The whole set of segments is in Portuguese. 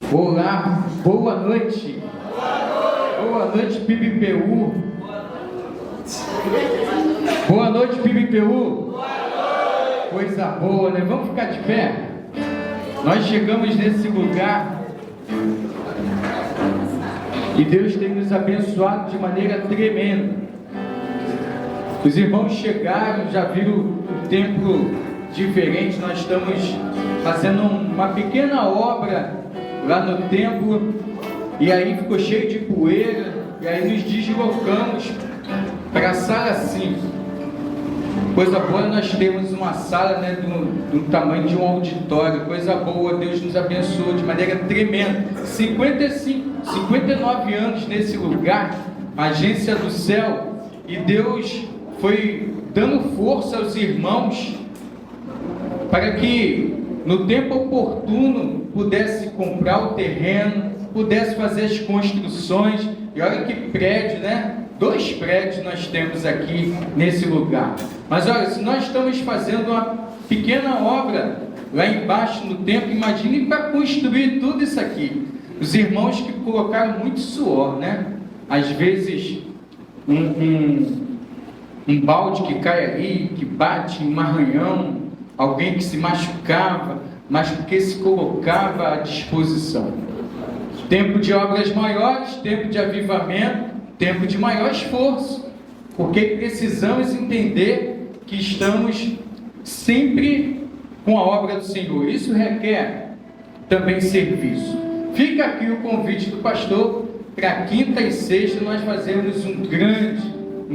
Olá, boa noite. Boa noite, PIBPU. Boa noite, PIBPU. Coisa boa, né? Vamos ficar de pé? Nós chegamos nesse lugar e Deus tem nos abençoado de maneira tremenda. Os irmãos chegaram, já viram o templo diferente. Nós estamos fazendo uma pequena obra lá no templo, e aí ficou cheio de poeira, e aí nos deslocamos para a sala 5. Coisa boa, nós temos uma sala, né, do tamanho de um auditório. Coisa boa, Deus nos abençoou de maneira tremenda. 59 anos nesse lugar, Agência do Céu, e Deus foi dando força aos irmãos para que no tempo oportuno pudesse comprar o terreno, pudesse fazer as construções. E olha que prédio, né? 2 prédios nós temos aqui nesse lugar. Mas olha, se nós estamos fazendo uma pequena obra lá embaixo no templo, imagine para construir tudo isso aqui. Os irmãos que colocaram muito suor, né? Às vezes um balde que cai ali, que bate em um arranhão, alguém que se machucava, mas porque se colocava à disposição. Tempo de obras maiores, tempo de avivamento, tempo de maior esforço, porque precisamos entender que estamos sempre com a obra do Senhor. Isso requer também serviço. Fica aqui o convite do pastor para quinta e sexta nós fazermos um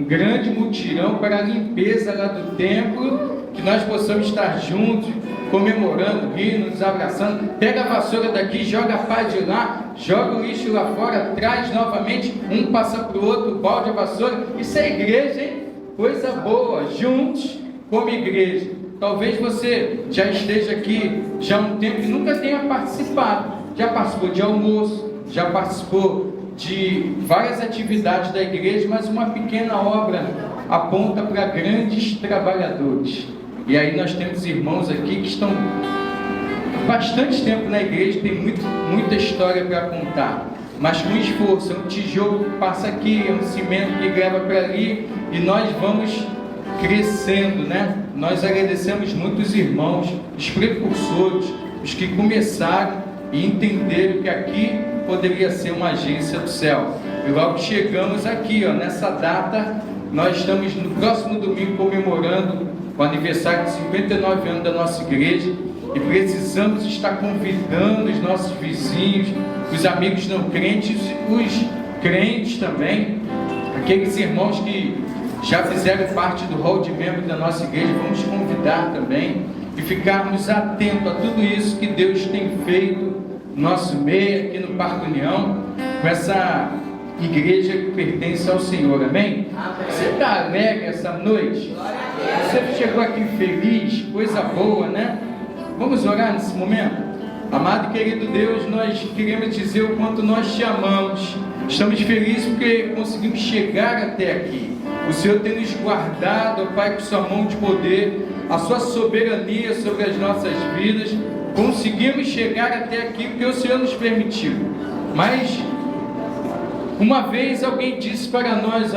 grande mutirão para a limpeza lá do templo, que nós possamos estar juntos, comemorando, rindo, nos abraçando. Pega a vassoura daqui, joga a pá de lá, joga o lixo lá fora, traz novamente, um passa para o outro, o balde, a vassoura. Isso é igreja, hein? Coisa boa, juntos como igreja. Talvez você já esteja aqui já há um tempo e nunca tenha participado. Já participou de almoço, já participou de várias atividades da igreja, mas uma pequena obra aponta para grandes trabalhadores. E aí nós temos irmãos aqui que estão bastante tempo na igreja, tem muita história para contar, mas com esforço. Um tijolo passa aqui, um cimento que grava para ali, e nós vamos crescendo, né? Nós agradecemos muito os irmãos, os precursores, os que começaram e entenderam que aqui poderia ser uma agência do céu. E logo que chegamos aqui, ó, nessa data, nós estamos no próximo domingo comemorando o aniversário de 59 anos da nossa igreja, e precisamos estar convidando os nossos vizinhos, os amigos não crentes, os crentes também, aqueles irmãos que já fizeram parte do hall de membros da nossa igreja. Vamos convidar também e ficarmos atentos a tudo isso que Deus tem feito no nosso meio, aqui no Parque União, com essa igreja que pertence ao Senhor, amém? Você está alegre essa noite? Você chegou aqui feliz? Coisa boa, né? Vamos orar nesse momento? Amado e querido Deus, nós queremos dizer o quanto nós te amamos. Estamos felizes porque conseguimos chegar até aqui. O Senhor tem nos guardado, ó Pai, com sua mão de poder, a sua soberania sobre as nossas vidas. Conseguimos chegar até aqui porque o Senhor nos permitiu. Mas uma vez alguém disse para nós,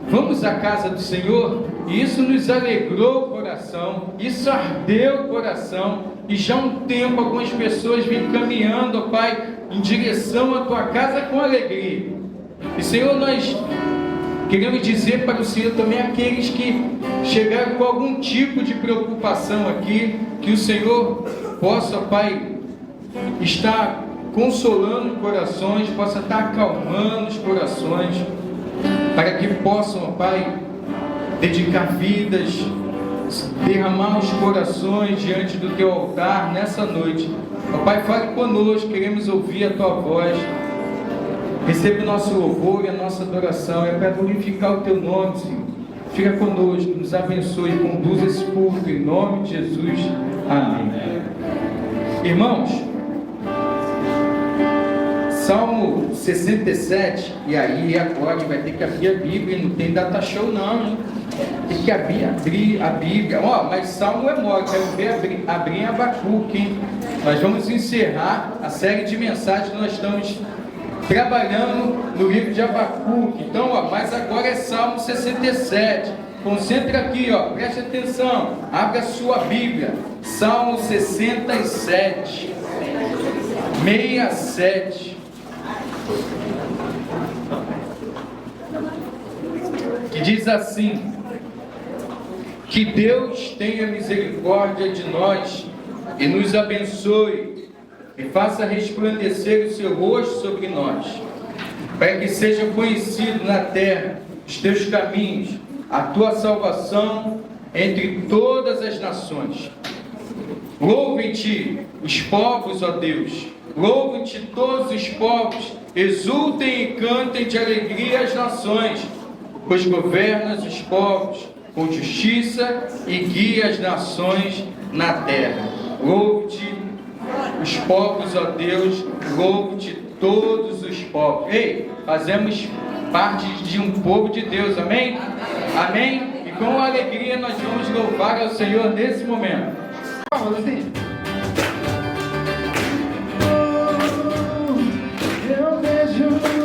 vamos à casa do Senhor, e isso nos alegrou o coração, isso ardeu o coração, e já há um tempo algumas pessoas vêm caminhando, ó Pai, em direção à tua casa com alegria. E Senhor, nós queremos dizer para o Senhor também aqueles que chegaram com algum tipo de preocupação aqui, que o Senhor possa, ó Pai, estar consolando corações, possa estar acalmando os corações, para que possam, ó Pai, dedicar vidas, derramar os corações diante do Teu altar nessa noite. Ó Pai, fale conosco, queremos ouvir a Tua voz. Receba o nosso louvor e a nossa adoração, é para glorificar o Teu nome, Senhor. Fica conosco, nos abençoe e conduza esse culto em nome de Jesus. Amém. Irmãos, Salmo 67, e aí agora vai ter que abrir a Bíblia, não tem data show não, hein? Tem que abrir a Bíblia. Mas Salmo é mole, quero ver abrir em Abacuque, hein? nós vamos encerrar a série de mensagens que nós estamos trabalhando no livro de Abacuque. Então, ó, mas agora é Salmo 67. Concentra aqui, ó, preste atenção, abre a sua Bíblia. Salmo 67. 67. Que diz assim: que Deus tenha misericórdia de nós e nos abençoe e faça resplandecer o seu rosto sobre nós, para que seja conhecido na terra os teus caminhos, a tua salvação entre todas as nações. Louvem-te os povos, ó Deus, louvem-te todos os povos, exultem e cantem de alegria as nações, pois governas os povos com justiça e guia as nações na terra. Louve-te os povos, ó Deus, louve-te todos os povos. Ei, fazemos parte de um povo de Deus, amém? Amém? E com alegria nós vamos louvar ao Senhor nesse momento. Vamos assim. Eu vejo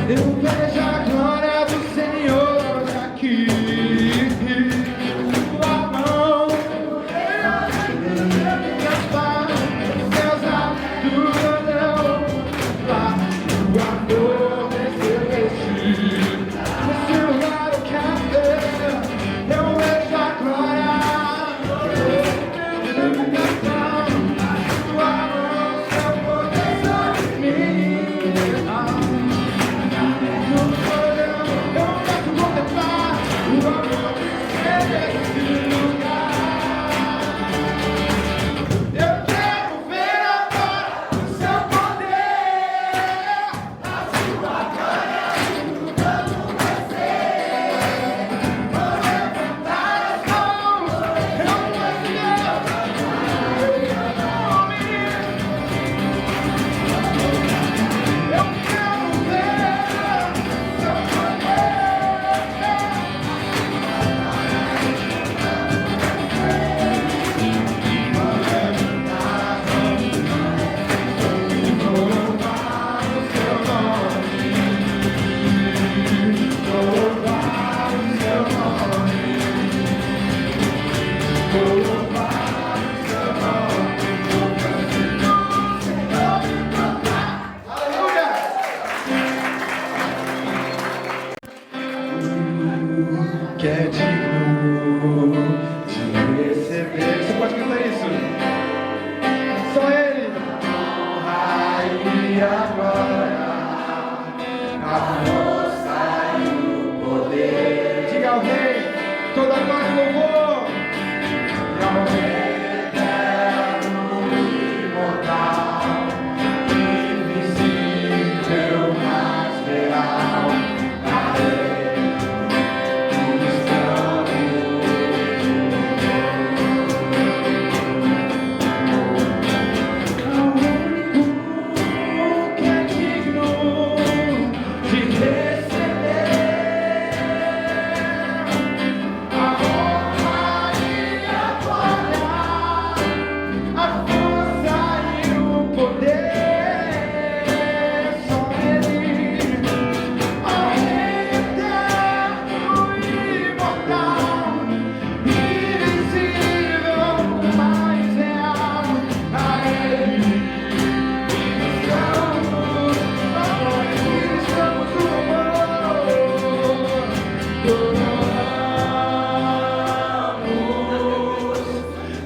eu vejo a glória toda glória e louvor. E ao Rei eterno, imortal, invisível, mas real, a Ele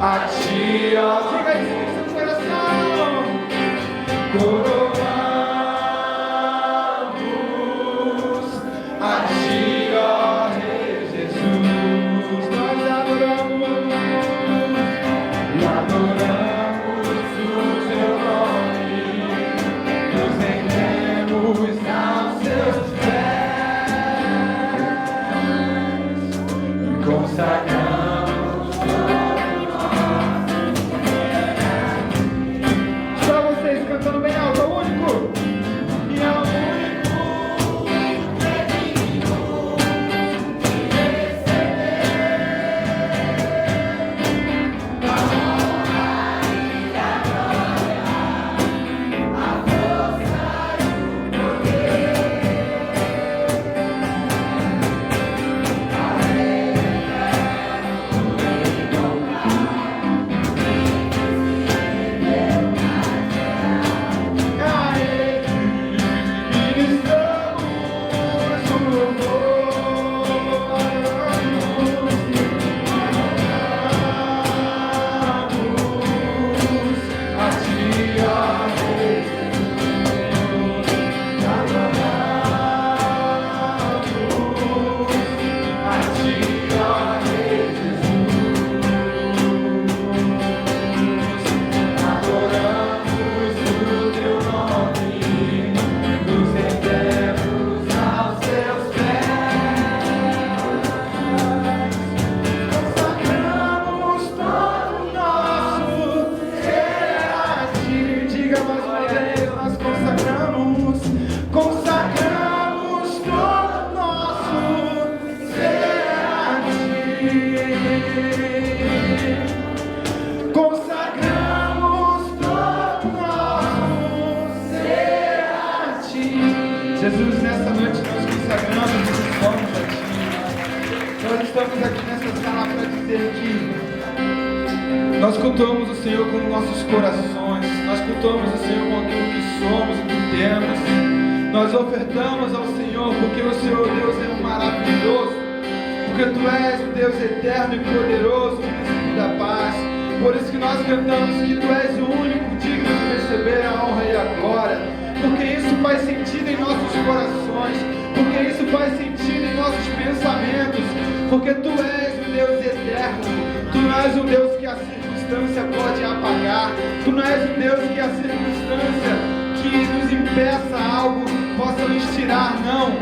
a ti, ó, diga isso no coração. Coroamos a ti, ó Rei Jesus. Nós adoramos e adoramos o teu nome. Nos rendemos aos teus pés e consagramos. Cantando bem alto, é o único. E é o único digno de receber a honra e a glória, a força e o poder. A Rei eterno, Jesus, nessa noite nós consagramos esses somos a Ti. Nós estamos aqui nessa sala para dizer que nós cultuamos o Senhor com nossos corações, nós cultuamos o Senhor com aquilo que somos e que temos. Nós ofertamos ao Senhor porque o Senhor Deus é maravilhoso, porque Tu és o Deus eterno e poderoso, o príncipe da paz. Por isso que nós cantamos que Tu és o único digno de receber a honra e a glória. Porque isso faz sentido em nossos corações, porque isso faz sentido em nossos pensamentos, porque Tu és o Deus eterno, Tu não és um Deus que a circunstância pode apagar, Tu não és um Deus que a circunstância que nos impeça algo possa nos tirar, não,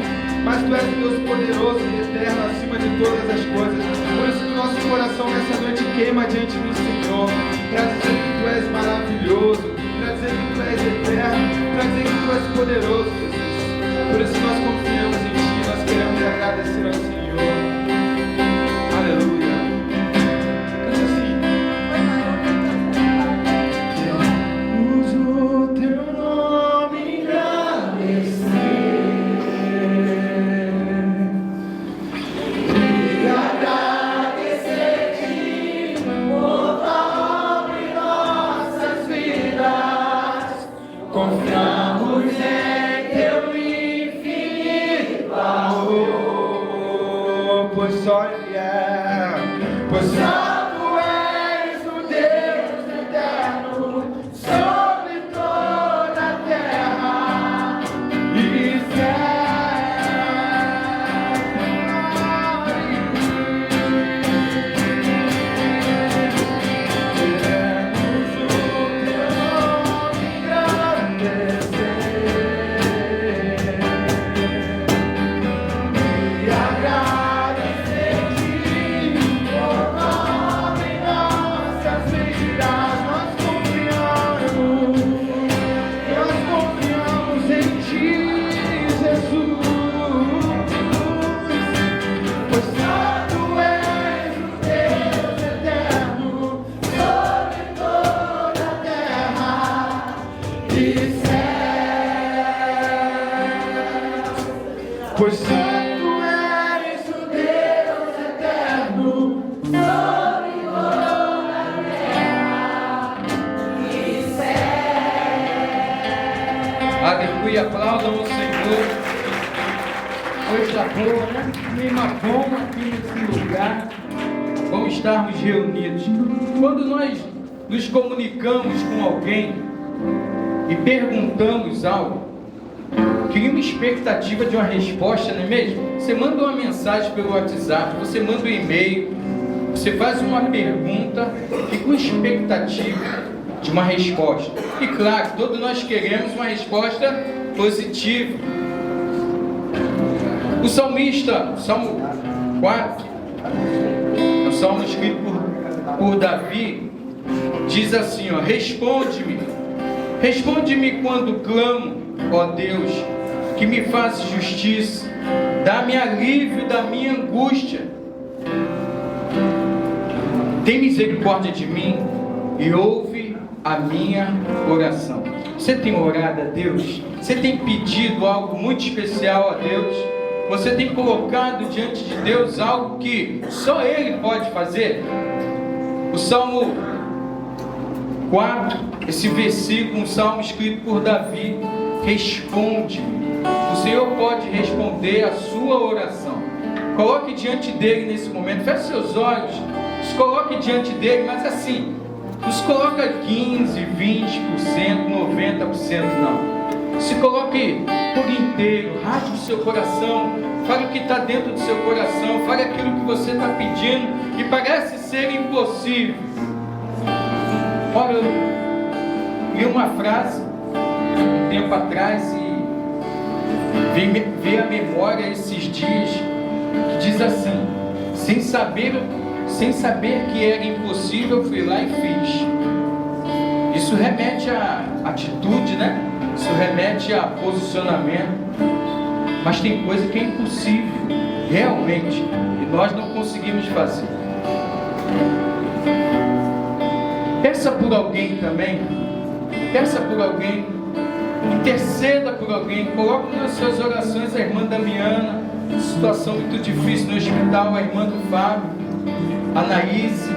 mas Tu és um Deus poderoso e eterno acima de todas as coisas. Por isso que o nosso coração nessa noite queima diante do Senhor, para dizer que Tu és maravilhoso, para dizer que Tu és eterno, para dizer que Tu és poderoso, Jesus. Por isso nós confiamos em Ti, nós queremos agradecer ao Senhor. Aleluia. Canta assim. Uso o Teu nome engrandecer e agradecer-Te por Tua obra em nossas vidas. Confiamos em Teu infinito amor, pois só Ele é, pois só Tu és o Deus eterno sobre toda a terra e céu. pois santo és o Deus eterno, sobre toda a terra e céu. Aleluia, aplaudam o Senhor. Coisa boa, né? Clima bom aqui nesse lugar. Vamos estarmos reunidos. Quando nós nos comunicamos com alguém e perguntamos algo, cria uma expectativa de uma resposta, não é mesmo? Você manda uma mensagem pelo WhatsApp, você manda um e-mail, você faz uma pergunta e com expectativa de uma resposta. E claro, todos nós queremos uma resposta positiva. O salmista, Salmo 4, o salmo escrito por Davi, diz assim, ó: responde-me quando clamo, ó Deus, que me fazes justiça, dá-me alívio da minha angústia, tem misericórdia de mim e ouve a minha oração. Você tem orado a Deus? Você tem pedido algo muito especial a Deus? Você tem colocado diante de Deus algo que só Ele pode fazer? O Salmo 4, esse versículo, um salmo escrito por Davi: responde-me. O Senhor pode responder a sua oração. Coloque diante dele nesse momento, feche seus olhos, se coloque diante dele, mas assim, não se coloca 15, 20%, 90%, não. Se coloque por inteiro, rasgue o seu coração, fale o que está dentro do seu coração, fale aquilo que você está pedindo e parece ser impossível. Olha, eu li uma frase um tempo atrás e veio à memória esses dias, que diz assim: sem saber que era impossível, fui lá e fiz. Isso remete à atitude, né? Isso remete a posicionamento. Mas tem coisa que é impossível, realmente, e nós não conseguimos fazer. Peça por alguém também. Peça por alguém. Interceda por alguém. Coloque nas suas orações a irmã Damiana, situação muito difícil no hospital, a irmã do Fábio, a Anaíse.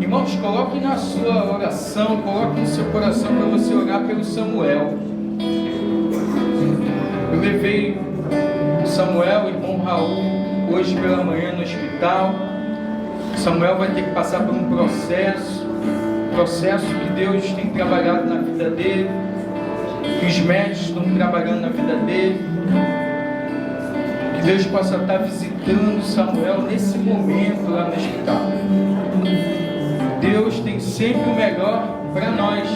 Irmãos, coloque na sua oração, coloque no seu coração para você orar pelo Samuel. Eu levei o Samuel, o irmão Raul, hoje pela manhã no hospital. Samuel vai ter que passar por um processo que Deus tem trabalhado na vida dele, que os médicos estão trabalhando na vida dele. Que Deus possa estar visitando Samuel nesse momento lá no hospital. Deus tem sempre o melhor para nós,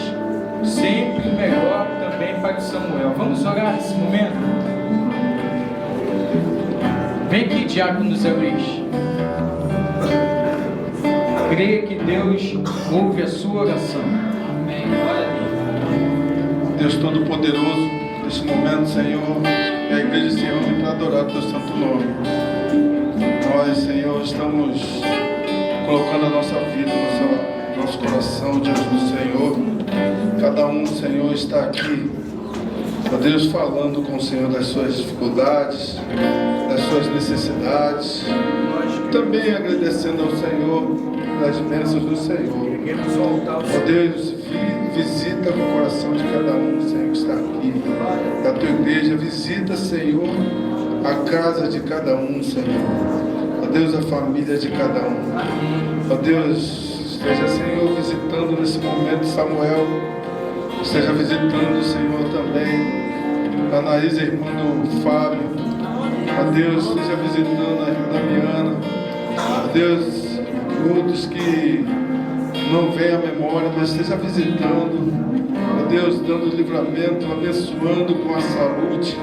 sempre o melhor também para o Samuel. Vamos orar nesse momento? Vem aqui, diácono Zé Luiz. Creia que Deus ouve a sua oração. Amém. Deus Todo-Poderoso, nesse momento, Senhor, e a igreja se reúne para adorar o teu santo nome. Nós, Senhor, estamos colocando a nossa vida, nosso coração diante do Senhor. Cada um, Senhor, está aqui, ó Deus, falando com o Senhor das suas dificuldades, das suas necessidades, também agradecendo ao Senhor das bênçãos do Senhor. Ó Deus, visita o coração de cada um, Senhor, que está aqui, da tua igreja. Visita, Senhor, a casa de cada um, Senhor. Ó Deus, a família de cada um. Ó Deus, esteja, Senhor, visitando nesse momento Samuel. Esteja visitando, Senhor, também a Anaísa, irmã do Fábio. Ó Deus, esteja visitando a irmã Damiana. Ó Deus, outros que não vêm à memória, mas esteja visitando. Ó Deus, dando livramento, abençoando com a saúde.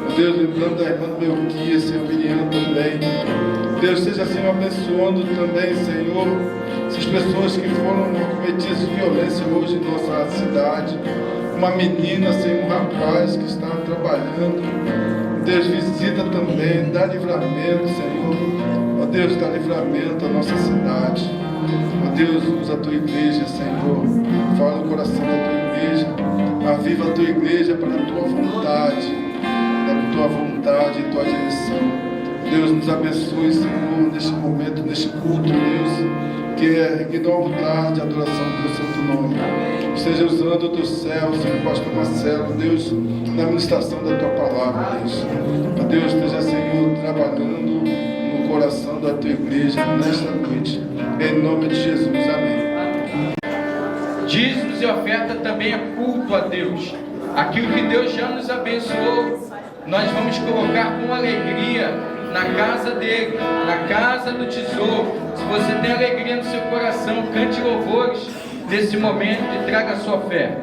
Ó Deus, lembrando da irmã Melquia, Senhor, Miriam também. Deus, esteja, Senhor, abençoando também, Senhor, essas pessoas que foram acometidas de violência hoje em nossa cidade. Uma menina, Senhor, um rapaz que está trabalhando. Deus, visita também, dá livramento, Senhor. Ó Deus, dá livramento à nossa cidade. Ó Deus, usa a tua igreja, Senhor. Fala o coração da tua igreja. Aviva a tua igreja para a tua vontade. tua vontade e tua direção. Deus, nos abençoe, Senhor, neste momento, neste culto, Deus, que dá altar de adoração do teu santo nome. Esteja usando o teu céu, Senhor, pastor Marcelo, Deus, na ministração da tua palavra, Deus. Que Deus esteja, Senhor, trabalhando no coração da tua igreja nesta noite. Em nome de Jesus, amém. Dízimos e oferta também é culto a Deus. Aquilo que Deus já nos abençoou, nós vamos colocar com alegria na casa dele, na casa do tesouro. Se você tem alegria no seu coração, cante louvores nesse momento e traga a sua fé.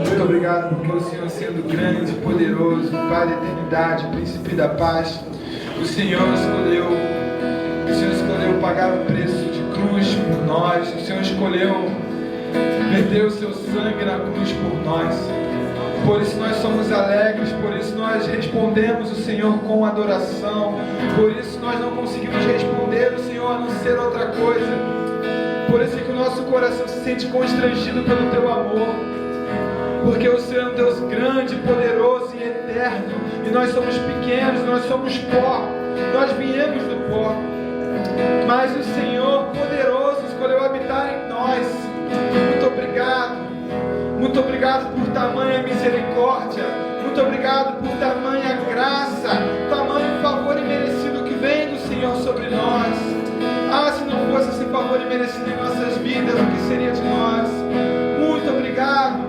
Muito obrigado porque o Senhor, sendo grande, poderoso, Pai da eternidade, príncipe da paz, o Senhor escolheu pagar o preço de cruz por nós. O Senhor escolheu verter o seu sangue na cruz por nós. Por isso nós somos alegres, por isso nós respondemos o Senhor com adoração, por isso nós não conseguimos responder o Senhor a não ser outra coisa. Por isso que o nosso coração se sente constrangido pelo Teu amor, porque o Senhor é um Deus grande, poderoso e eterno, e nós somos pequenos, nós somos pó, nós viemos do pó, mas o Senhor poderoso escolheu habitar em nós. Muito obrigado por tamanha misericórdia, muito obrigado por tamanha graça, tamanho favor imerecido que vem do Senhor sobre nós. Se não fosse esse favor imerecido em nossas vidas, o que seria de nós? Muito obrigado,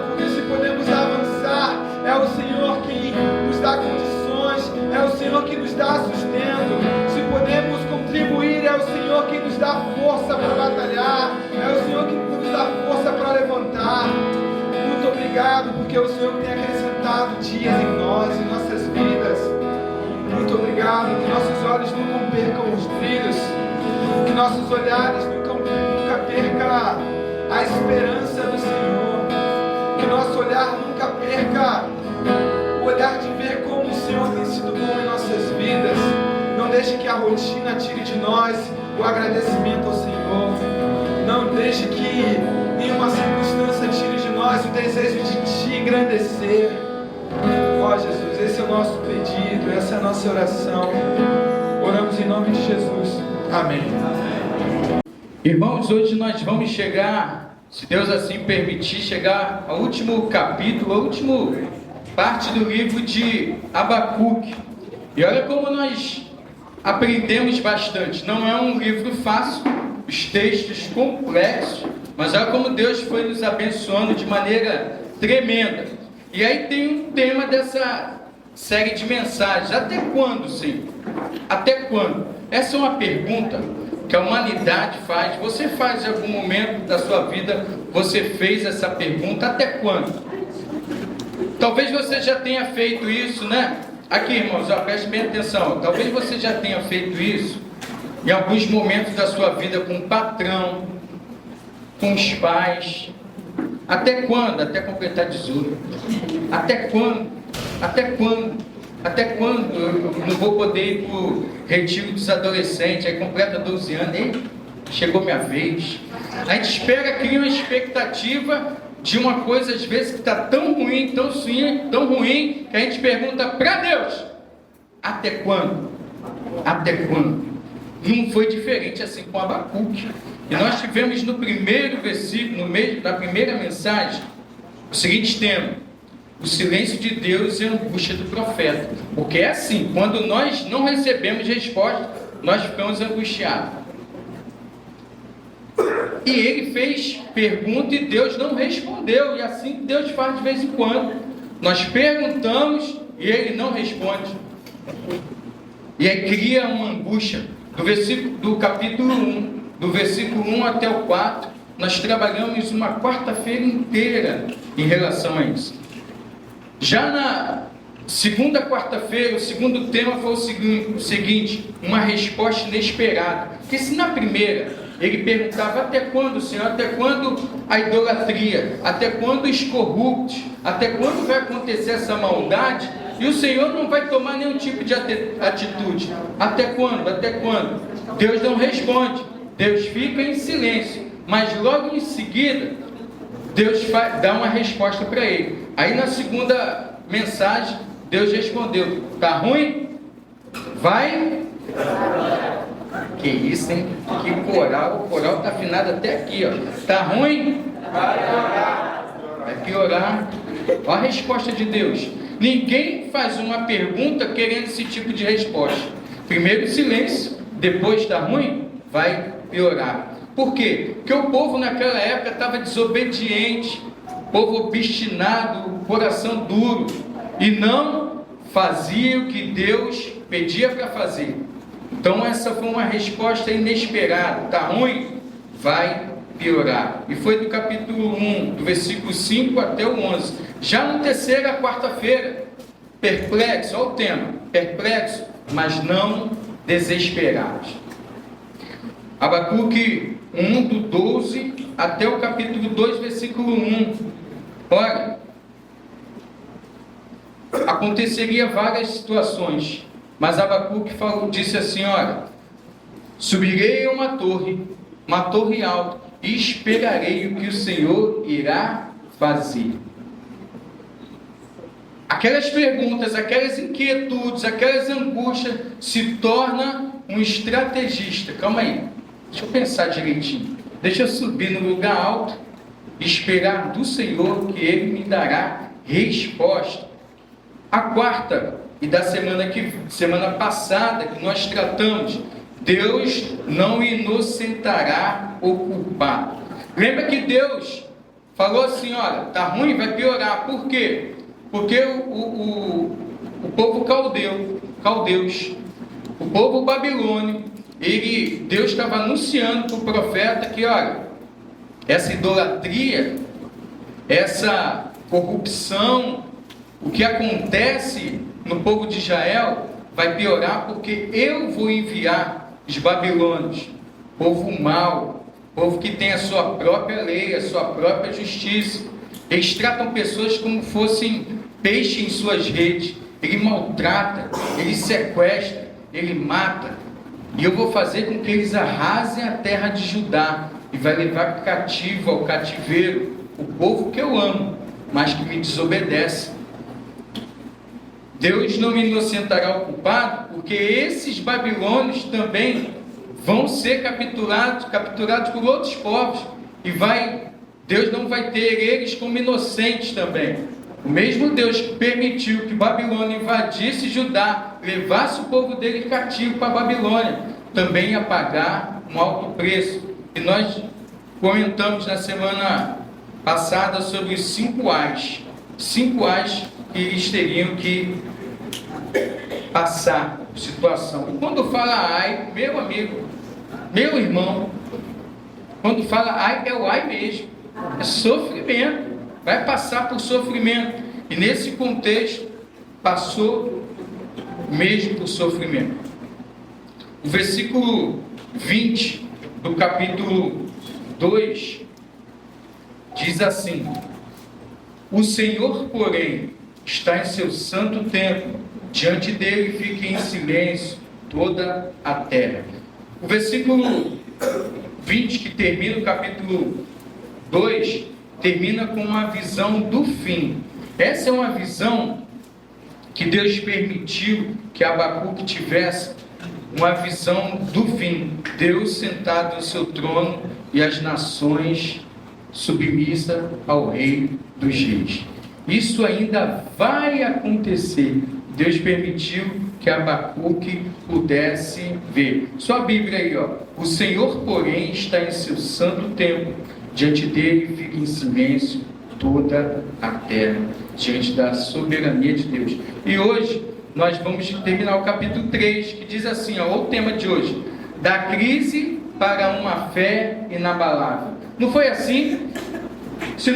porque se podemos avançar, é o Senhor que nos dá condições, é o Senhor que nos dá sustento. Se podemos contribuir, é o Senhor que nos dá força para batalhar, é o Senhor que nos dá força para levantar. Muito obrigado, porque o Senhor tem acrescentado dias em nós, em nossas vidas. Muito obrigado, que nossos olhos nunca percam os brilhos, que nossos olhares nunca percam a esperança do Senhor, que nosso olhar nunca perca o olhar de ver como o Senhor tem sido bom em nossas vidas. Não deixe que a rotina tire de nós o agradecimento ao Senhor. Não deixe que nenhuma circunstância tire de nós o desejo de Te engrandecer. Ó Jesus, esse é o nosso pedido, essa é a nossa oração. Oramos em nome de Jesus. Amém. Irmãos, hoje nós vamos chegar, se Deus assim permitir, chegar ao último capítulo, a última parte do livro de Abacuque. E olha como nós aprendemos bastante. Não é um livro fácil, os textos complexos, mas olha como Deus foi nos abençoando de maneira tremenda. E aí tem um tema dessa série de mensagens: até quando, Senhor? Até quando? Essa é uma pergunta que a humanidade faz. Você faz em algum momento da sua vida, você fez essa pergunta: até quando? Talvez você já tenha feito isso, né? Aqui, irmãos, preste bem atenção. Talvez você já tenha feito isso em alguns momentos da sua vida com o patrão, com os pais. Até quando? Até completar 18. Até quando? Até quando? Até quando eu não vou poder ir para o retiro dos adolescentes? Aí completa 12 anos, ei, chegou minha vez. A gente espera, cria uma expectativa de uma coisa às vezes que está tão ruim, tão ruim, que a gente pergunta para Deus: até quando? Até quando? Não foi diferente assim com Abacuque. E nós tivemos no primeiro versículo, no meio da primeira mensagem, o seguinte tema: o silêncio de Deus e a angústia do profeta. Porque é assim, quando nós não recebemos resposta, nós ficamos angustiados. E ele fez pergunta e Deus não respondeu. E assim Deus faz de vez em quando. Nós perguntamos e ele não responde. E aí cria uma angústia. Do capítulo 1, do versículo 1 até o 4, nós trabalhamos uma quarta-feira inteira em relação a isso. Já na segunda quarta-feira, o segundo tema foi o seguinte: uma resposta inesperada. Porque se na primeira ele perguntava: até quando, Senhor? Até quando a idolatria? Até quando os corruptos? Até quando vai acontecer essa maldade? E o Senhor não vai tomar nenhum tipo de atitude. Até quando? Até quando? Deus não responde. Deus fica em silêncio. Mas logo em seguida, Deus dá uma resposta para ele. Aí na segunda mensagem, Deus respondeu: tá ruim? Vai. Que isso, hein? Que coral. O coral está afinado até aqui, ó. Tá ruim? Vai piorar. Olha a resposta de Deus. Ninguém faz uma pergunta querendo esse tipo de resposta. Primeiro silêncio, depois tá ruim, vai piorar. Por quê? Porque o povo naquela época estava desobediente, povo obstinado, coração duro, e não fazia o que Deus pedia para fazer. Então essa foi uma resposta inesperada. Tá ruim? Vai piorar. E foi do capítulo 1, do versículo 5 até o 11. Já na terceira, quarta-feira, perplexo, olha o tema, perplexo, mas não desesperados. Abacuque 1, do 12 até o capítulo 2, versículo 1. Olha, aconteceria várias situações, mas Abacuque disse assim, olha, subirei a uma torre alta, e esperarei o que o Senhor irá fazer. Aquelas perguntas, aquelas inquietudes, aquelas angústias, se torna um estrategista. Calma aí, deixa eu pensar direitinho. Deixa eu subir no lugar alto, esperar do Senhor que Ele me dará resposta. A quarta e da semana passada que nós tratamos, Deus não inocentará o culpado. Lembra que Deus falou assim, olha, tá ruim, vai piorar. Por quê? Porque o povo caldeus, o povo babilônio, Deus estava anunciando para o profeta que, olha, essa idolatria, essa corrupção, o que acontece no povo de Israel vai piorar, porque eu vou enviar os babilônios, povo mau, povo que tem a sua própria lei, a sua própria justiça. Eles tratam pessoas como fossem peixe em suas redes. Ele maltrata, ele sequestra, ele mata. E eu vou fazer com que eles arrasem a terra de Judá e vai levar cativo ao cativeiro o povo que eu amo, mas que me desobedece. Deus não me inocentará o culpado, porque esses babilônios também vão ser capturados por outros povos, e Deus não vai ter eles como inocentes também. O mesmo Deus que permitiu que Babilônia invadisse Judá, levasse o povo dele cativo para a Babilônia, também ia pagar um alto preço. E nós comentamos na semana passada sobre os 5 ais que eles teriam que passar situação. E quando fala ai, meu amigo, meu irmão, quando fala ai, é o ai mesmo, é sofrimento, vai passar por sofrimento. E nesse contexto passou mesmo por sofrimento. O versículo 20 do capítulo 2 diz assim: o Senhor, porém, está em seu santo templo, diante dele fique em silêncio toda a terra. O versículo 20, que termina o capítulo 2, termina com uma visão do fim. Essa é uma visão que Deus permitiu que Abacuque tivesse, uma visão do fim. Deus sentado no seu trono e as nações submissas ao Rei dos Reis. Isso ainda vai acontecer. Deus permitiu que Abacuque pudesse ver. Sua Bíblia aí, ó. O Senhor, porém, está em seu santo templo, diante dele fica em silêncio toda a terra, diante da soberania de Deus. E hoje nós vamos terminar o capítulo 3, que diz assim, ó, o tema de hoje: da crise para uma fé inabalável. Não foi assim? Se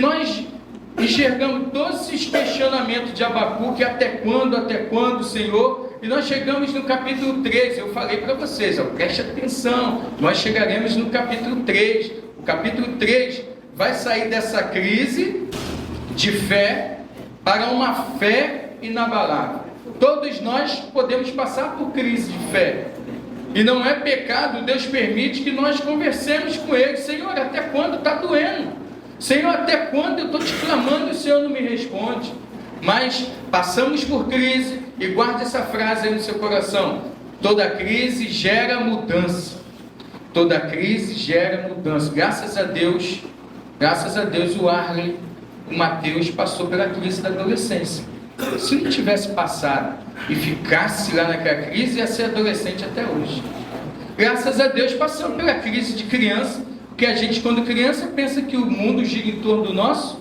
enxergamos todos esses questionamentos de Abacuque, até quando, Senhor? E nós chegamos no capítulo 3, eu falei para vocês, ó, preste atenção, nós chegaremos no capítulo 3. O capítulo 3 vai sair dessa crise de fé para uma fé inabalável. Todos nós podemos passar por crise de fé. E não é pecado, Deus permite que nós conversemos com Ele. Senhor, até quando está doendo? Senhor, até quando eu estou te clamando e o Senhor não me responde? Mas passamos por crise, e guarde essa frase aí no seu coração: toda crise gera mudança. Toda crise gera mudança. Graças a Deus, o Arlen, o Mateus, passou pela crise da adolescência. Se não tivesse passado e ficasse lá naquela crise, ia ser adolescente até hoje. Graças a Deus, passamos pela crise de criança, porque a gente, quando criança, pensa que o mundo gira em torno do nosso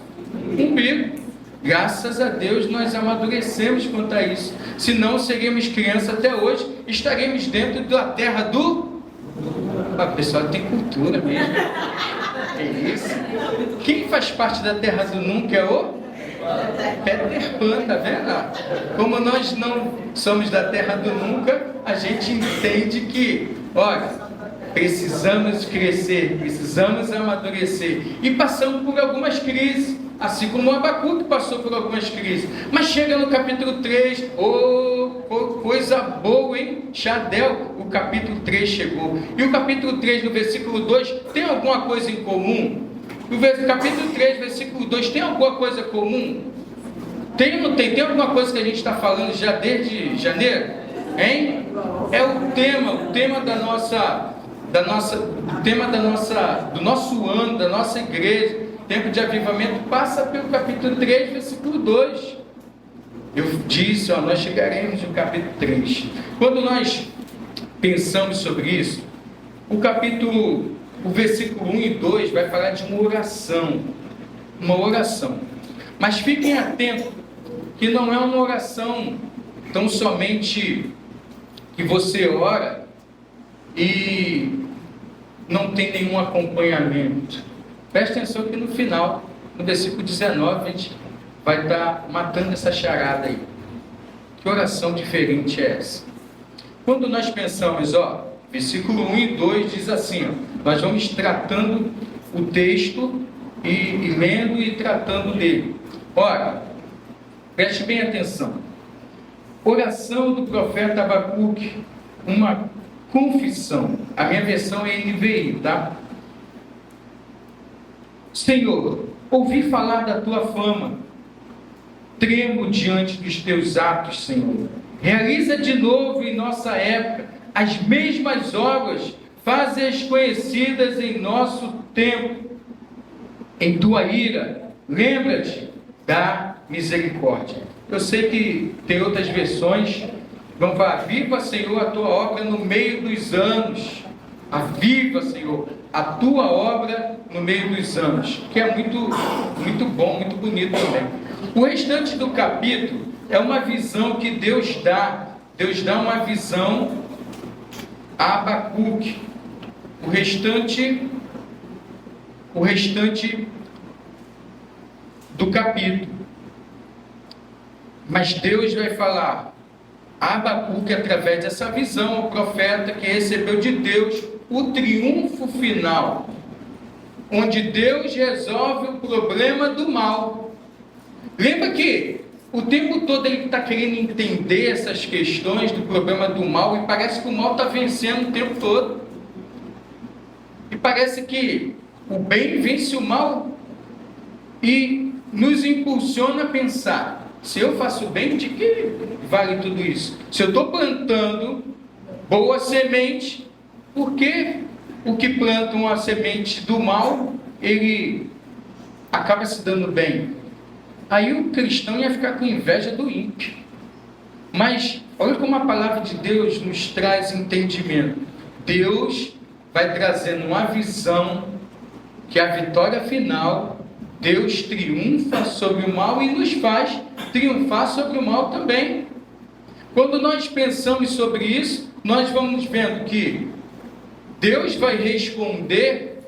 umbigo. Graças a Deus, nós amadurecemos quanto a isso. Se não, seríamos criança até hoje, estaremos dentro da terra do... O pessoal tem cultura mesmo. Que isso? Quem faz parte da terra do nunca é o Peter Pan, tá vendo? Como nós não somos da terra do nunca, a gente entende que, olha, precisamos crescer, precisamos amadurecer. E passamos por algumas crises, assim como o Abacuque passou por algumas crises. Mas chega no capítulo 3, coisa boa, hein? Xadel, o capítulo 3 chegou. E o capítulo 3, no versículo 2, tem alguma coisa em comum? No capítulo 3, versículo 2, tem alguma coisa comum? Tem ou não tem? Tem alguma coisa que a gente está falando já desde janeiro? Hein? É o tema do nosso ano, da nossa igreja, tempo de avivamento, passa pelo capítulo 3, versículo 2. Eu disse, nós chegaremos no capítulo 3. Quando nós pensamos sobre isso, o versículo 1 e 2 vai falar de uma oração. Mas fiquem atentos que não é uma oração tão somente que você ora e não tem nenhum acompanhamento. Preste atenção que no final, no versículo 19, a gente vai estar matando essa charada aí. Que oração diferente é essa? Quando nós pensamos, versículo 1 e 2 diz assim, nós vamos tratando o texto e lendo e tratando dele. Ora, preste bem atenção. Oração do profeta Abacuque, uma confissão. A minha versão é NVI, tá? Senhor, ouvi falar da tua fama, tremo diante dos teus atos, Senhor. Realiza de novo em nossa época as mesmas obras, faze-as conhecidas em nosso tempo. Em tua ira, lembra-te da misericórdia. Eu sei que tem outras versões, vão falar, aviva, Senhor, a tua obra no meio dos anos. Aviva, Senhor, a tua obra no meio dos anos, que é muito bom, muito bonito também. O restante do capítulo é uma visão que Deus dá uma visão a Abacuque. O restante do capítulo. Mas Deus vai falar a Abacuque através dessa visão, o profeta que recebeu de Deus o triunfo final, onde Deus resolve o problema do mal. Lembra que o tempo todo ele está querendo entender essas questões do problema do mal, e parece que o mal está vencendo o tempo todo. E parece que o bem vence o mal e nos impulsiona a pensar, se eu faço bem, de que vale tudo isso? Se eu estou plantando boa semente, por que o que planta uma semente do mal, ele acaba se dando bem? Aí o cristão ia ficar com inveja do ímpio. Mas olha como a palavra de Deus nos traz entendimento. Deus vai trazendo uma visão que a vitória final, Deus triunfa sobre o mal e nos faz triunfar sobre o mal também. Quando nós pensamos sobre isso, nós vamos vendo que Deus vai responder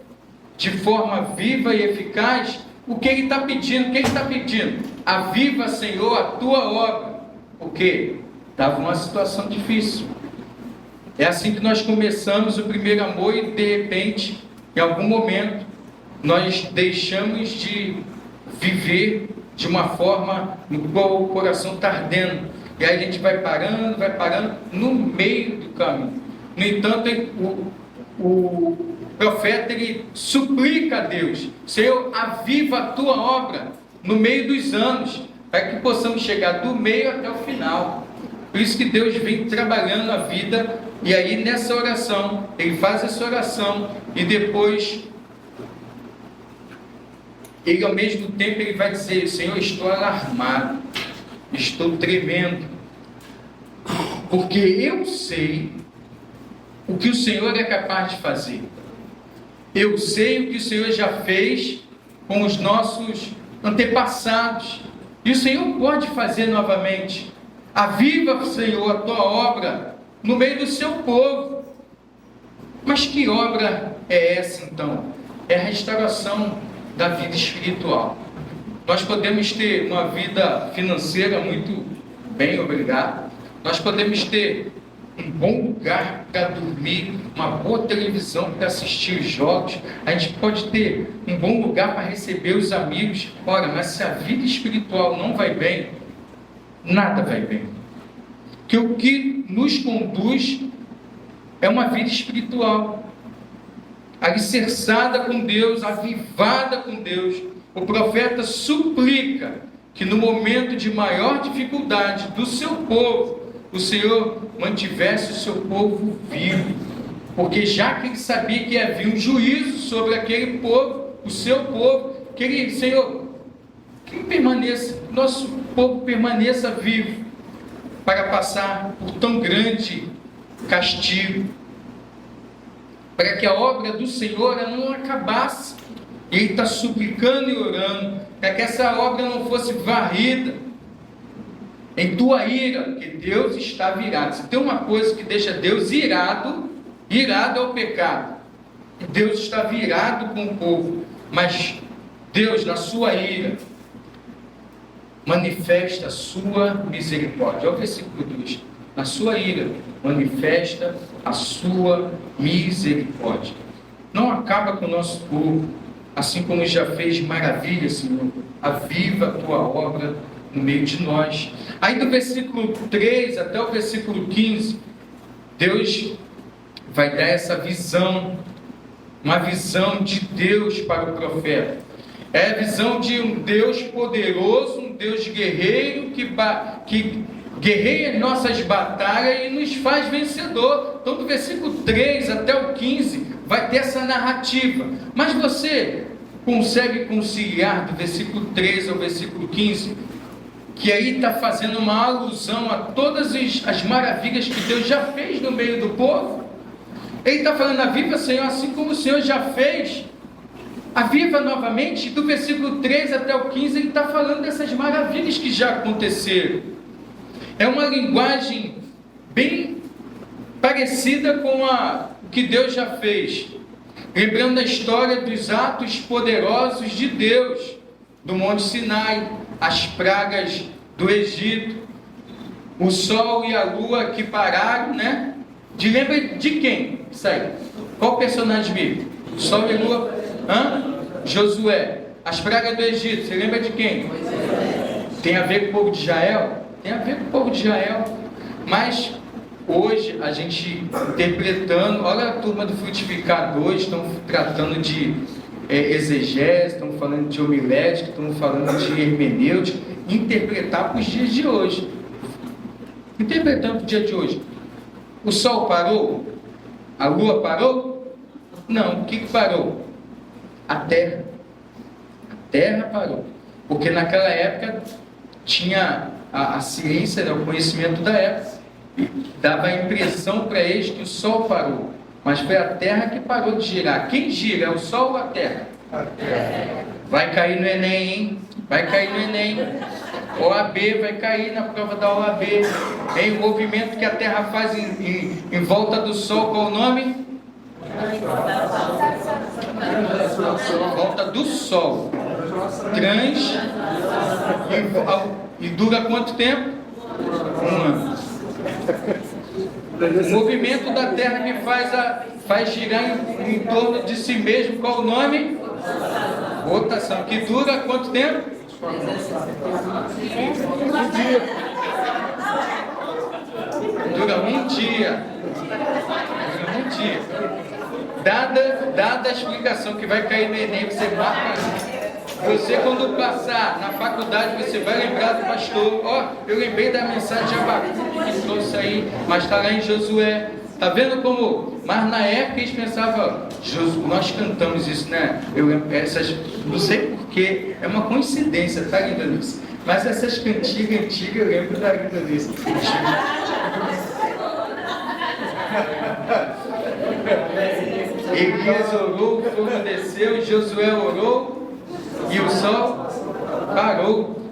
de forma viva e eficaz o que Ele está pedindo. O que Ele está pedindo? Aviva, Senhor, a tua obra. Porque estava uma situação difícil. É assim que nós começamos o primeiro amor e de repente, em algum momento, nós deixamos de viver de uma forma no qual o coração está ardendo. E aí a gente vai parando no meio do caminho. No entanto, o profeta ele suplica a Deus: Senhor, aviva a tua obra no meio dos anos, para que possamos chegar do meio até o final. Por isso que Deus vem trabalhando a vida, e aí nessa oração, ele faz essa oração, e depois ele ao mesmo tempo ele vai dizer: Senhor, estou alarmado, estou tremendo, porque eu sei o que o Senhor é capaz de fazer. Eu sei o que o Senhor já fez com os nossos antepassados, e o Senhor pode fazer novamente. Aviva, Senhor, a tua obra no meio do seu povo. Mas que obra é essa então? é a restauração da vida espiritual. Nós podemos ter uma vida financeira muito bem, obrigado. Nós podemos ter um bom lugar para dormir, uma boa televisão para assistir os jogos, a gente pode ter um bom lugar para receber os amigos. Ora, mas se a vida espiritual não vai bem, nada vai bem. Que o que nos conduz é uma vida espiritual, alicerçada com Deus, avivada com Deus. O profeta suplica que no momento de maior dificuldade do seu povo, o Senhor mantivesse o seu povo vivo, porque já que ele sabia que havia um juízo sobre aquele povo, o seu povo, que ele, Senhor, que permaneça, nosso povo permaneça vivo, para passar por tão grande castigo, para que a obra do Senhor não acabasse. Ele está suplicando e orando, para que essa obra não fosse varrida em tua ira, que Deus está virado. Se tem uma coisa que deixa Deus irado, irado é o pecado. Deus está virado com o povo, mas Deus, na sua ira, manifesta a sua misericórdia. Olha o versículo 2. Na sua ira, manifesta a sua misericórdia. Não acaba com o nosso povo, assim como já fez maravilha, Senhor. Aviva a tua obra no meio de nós. Aí do versículo 3 até o versículo 15, Deus vai dar essa visão, uma visão de Deus para o profeta. É a visão de um Deus poderoso, um Deus guerreiro, que guerreia nossas batalhas e nos faz vencedor. Então do versículo 3 até o 15 vai ter essa narrativa. Mas você consegue conciliar do versículo 3 ao versículo 15, que aí está fazendo uma alusão a todas as maravilhas que Deus já fez no meio do povo? Ele está falando: aviva, Senhor, assim como o Senhor já fez, aviva novamente. Do versículo 3 até o 15 ele está falando dessas maravilhas que já aconteceram. É uma linguagem bem parecida com o que Deus já fez, lembrando a história dos atos poderosos de Deus, do Monte Sinai, as pragas do Egito, o sol e a lua que pararam, né? Lembra de quem? Isso aí. Qual personagem bíblico? O sol e a lua? Josué. As pragas do Egito, você lembra de quem? Tem a ver com o povo de Israel? Tem a ver com o povo de Israel. Mas hoje a gente interpretando, olha a turma do Frutificar 2, estão tratando de exegese, estão falando de homilética, estão falando de hermenêutica, interpretar para os dias de hoje. Interpretando para o dia de hoje. O sol parou? A lua parou? Não. O que parou? A terra. A terra parou. Porque naquela época tinha a ciência, né, o conhecimento da época, dava a impressão para eles que o sol parou. Mas foi a terra que parou de girar. Quem gira? É o sol ou a terra? A terra. Vai cair no Enem, hein? Vai cair no Enem. OAB vai cair na prova da OAB. Hein? O movimento que a terra faz em volta do sol, qual o nome? Volta do sol. E dura quanto tempo? Um ano. O movimento da terra que faz girar em torno de si mesmo, qual o nome? Rotação. Que dura quanto tempo? Dura um dia. Dura um dia. Dada a explicação que vai cair no Enem, você marca. Você, quando passar na faculdade, você vai lembrar do pastor. Eu lembrei da mensagem de Abacuque que trouxe aí, mas está lá em Josué. Está vendo como? Mas na época eles pensavam, nós cantamos isso, né? Não sei porquê, é uma coincidência, está lembrando isso? Mas essas cantigas antigas eu lembro da lembrando isso. Elias orou, o fogo desceu, Josué orou e o sol parou.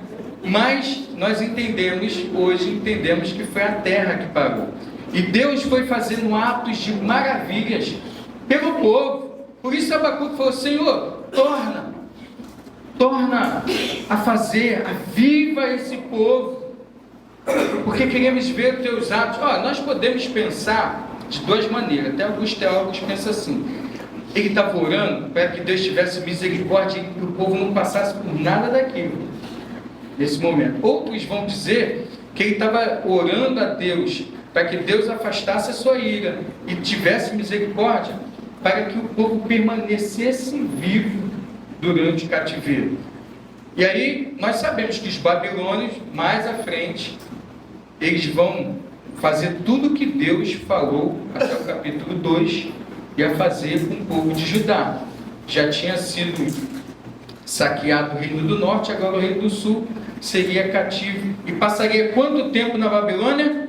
Mas nós entendemos que foi a terra que parou. E Deus foi fazendo atos de maravilhas pelo povo. Por isso Abacuque falou: Senhor, torna a fazer, aviva esse povo, porque queremos ver os teus atos. Nós podemos pensar de duas maneiras, até alguns teólogos pensam assim: ele estava orando para que Deus tivesse misericórdia e que o povo não passasse por nada daquilo, nesse momento. Outros vão dizer que ele estava orando a Deus para que Deus afastasse a sua ira e tivesse misericórdia para que o povo permanecesse vivo durante o cativeiro. E aí nós sabemos que os babilônios, mais à frente, eles vão fazer tudo o que Deus falou até o capítulo 2, ia fazer com o povo de Judá. Já tinha sido saqueado o reino do norte, agora o reino do sul seria cativo. E passaria quanto tempo na Babilônia?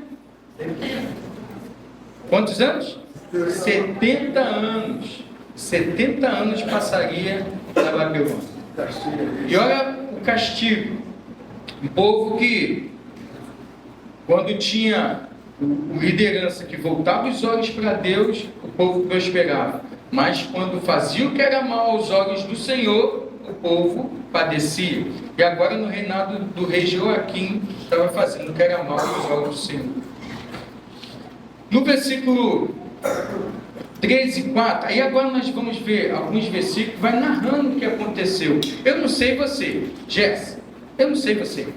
Quantos anos? 70 anos. 70 anos passaria na Babilônia. E olha o castigo. Um povo que, quando tinha liderança que voltava os olhos para Deus, o povo prosperava. Mas quando fazia o que era mal aos olhos do Senhor, o povo padecia. E agora no reinado do rei Joaquim, estava fazendo o que era mal aos olhos do Senhor. No versículo 3 e 4, aí agora nós vamos ver alguns versículos, vai narrando o que aconteceu. Eu não sei você, Jess, eu não sei você,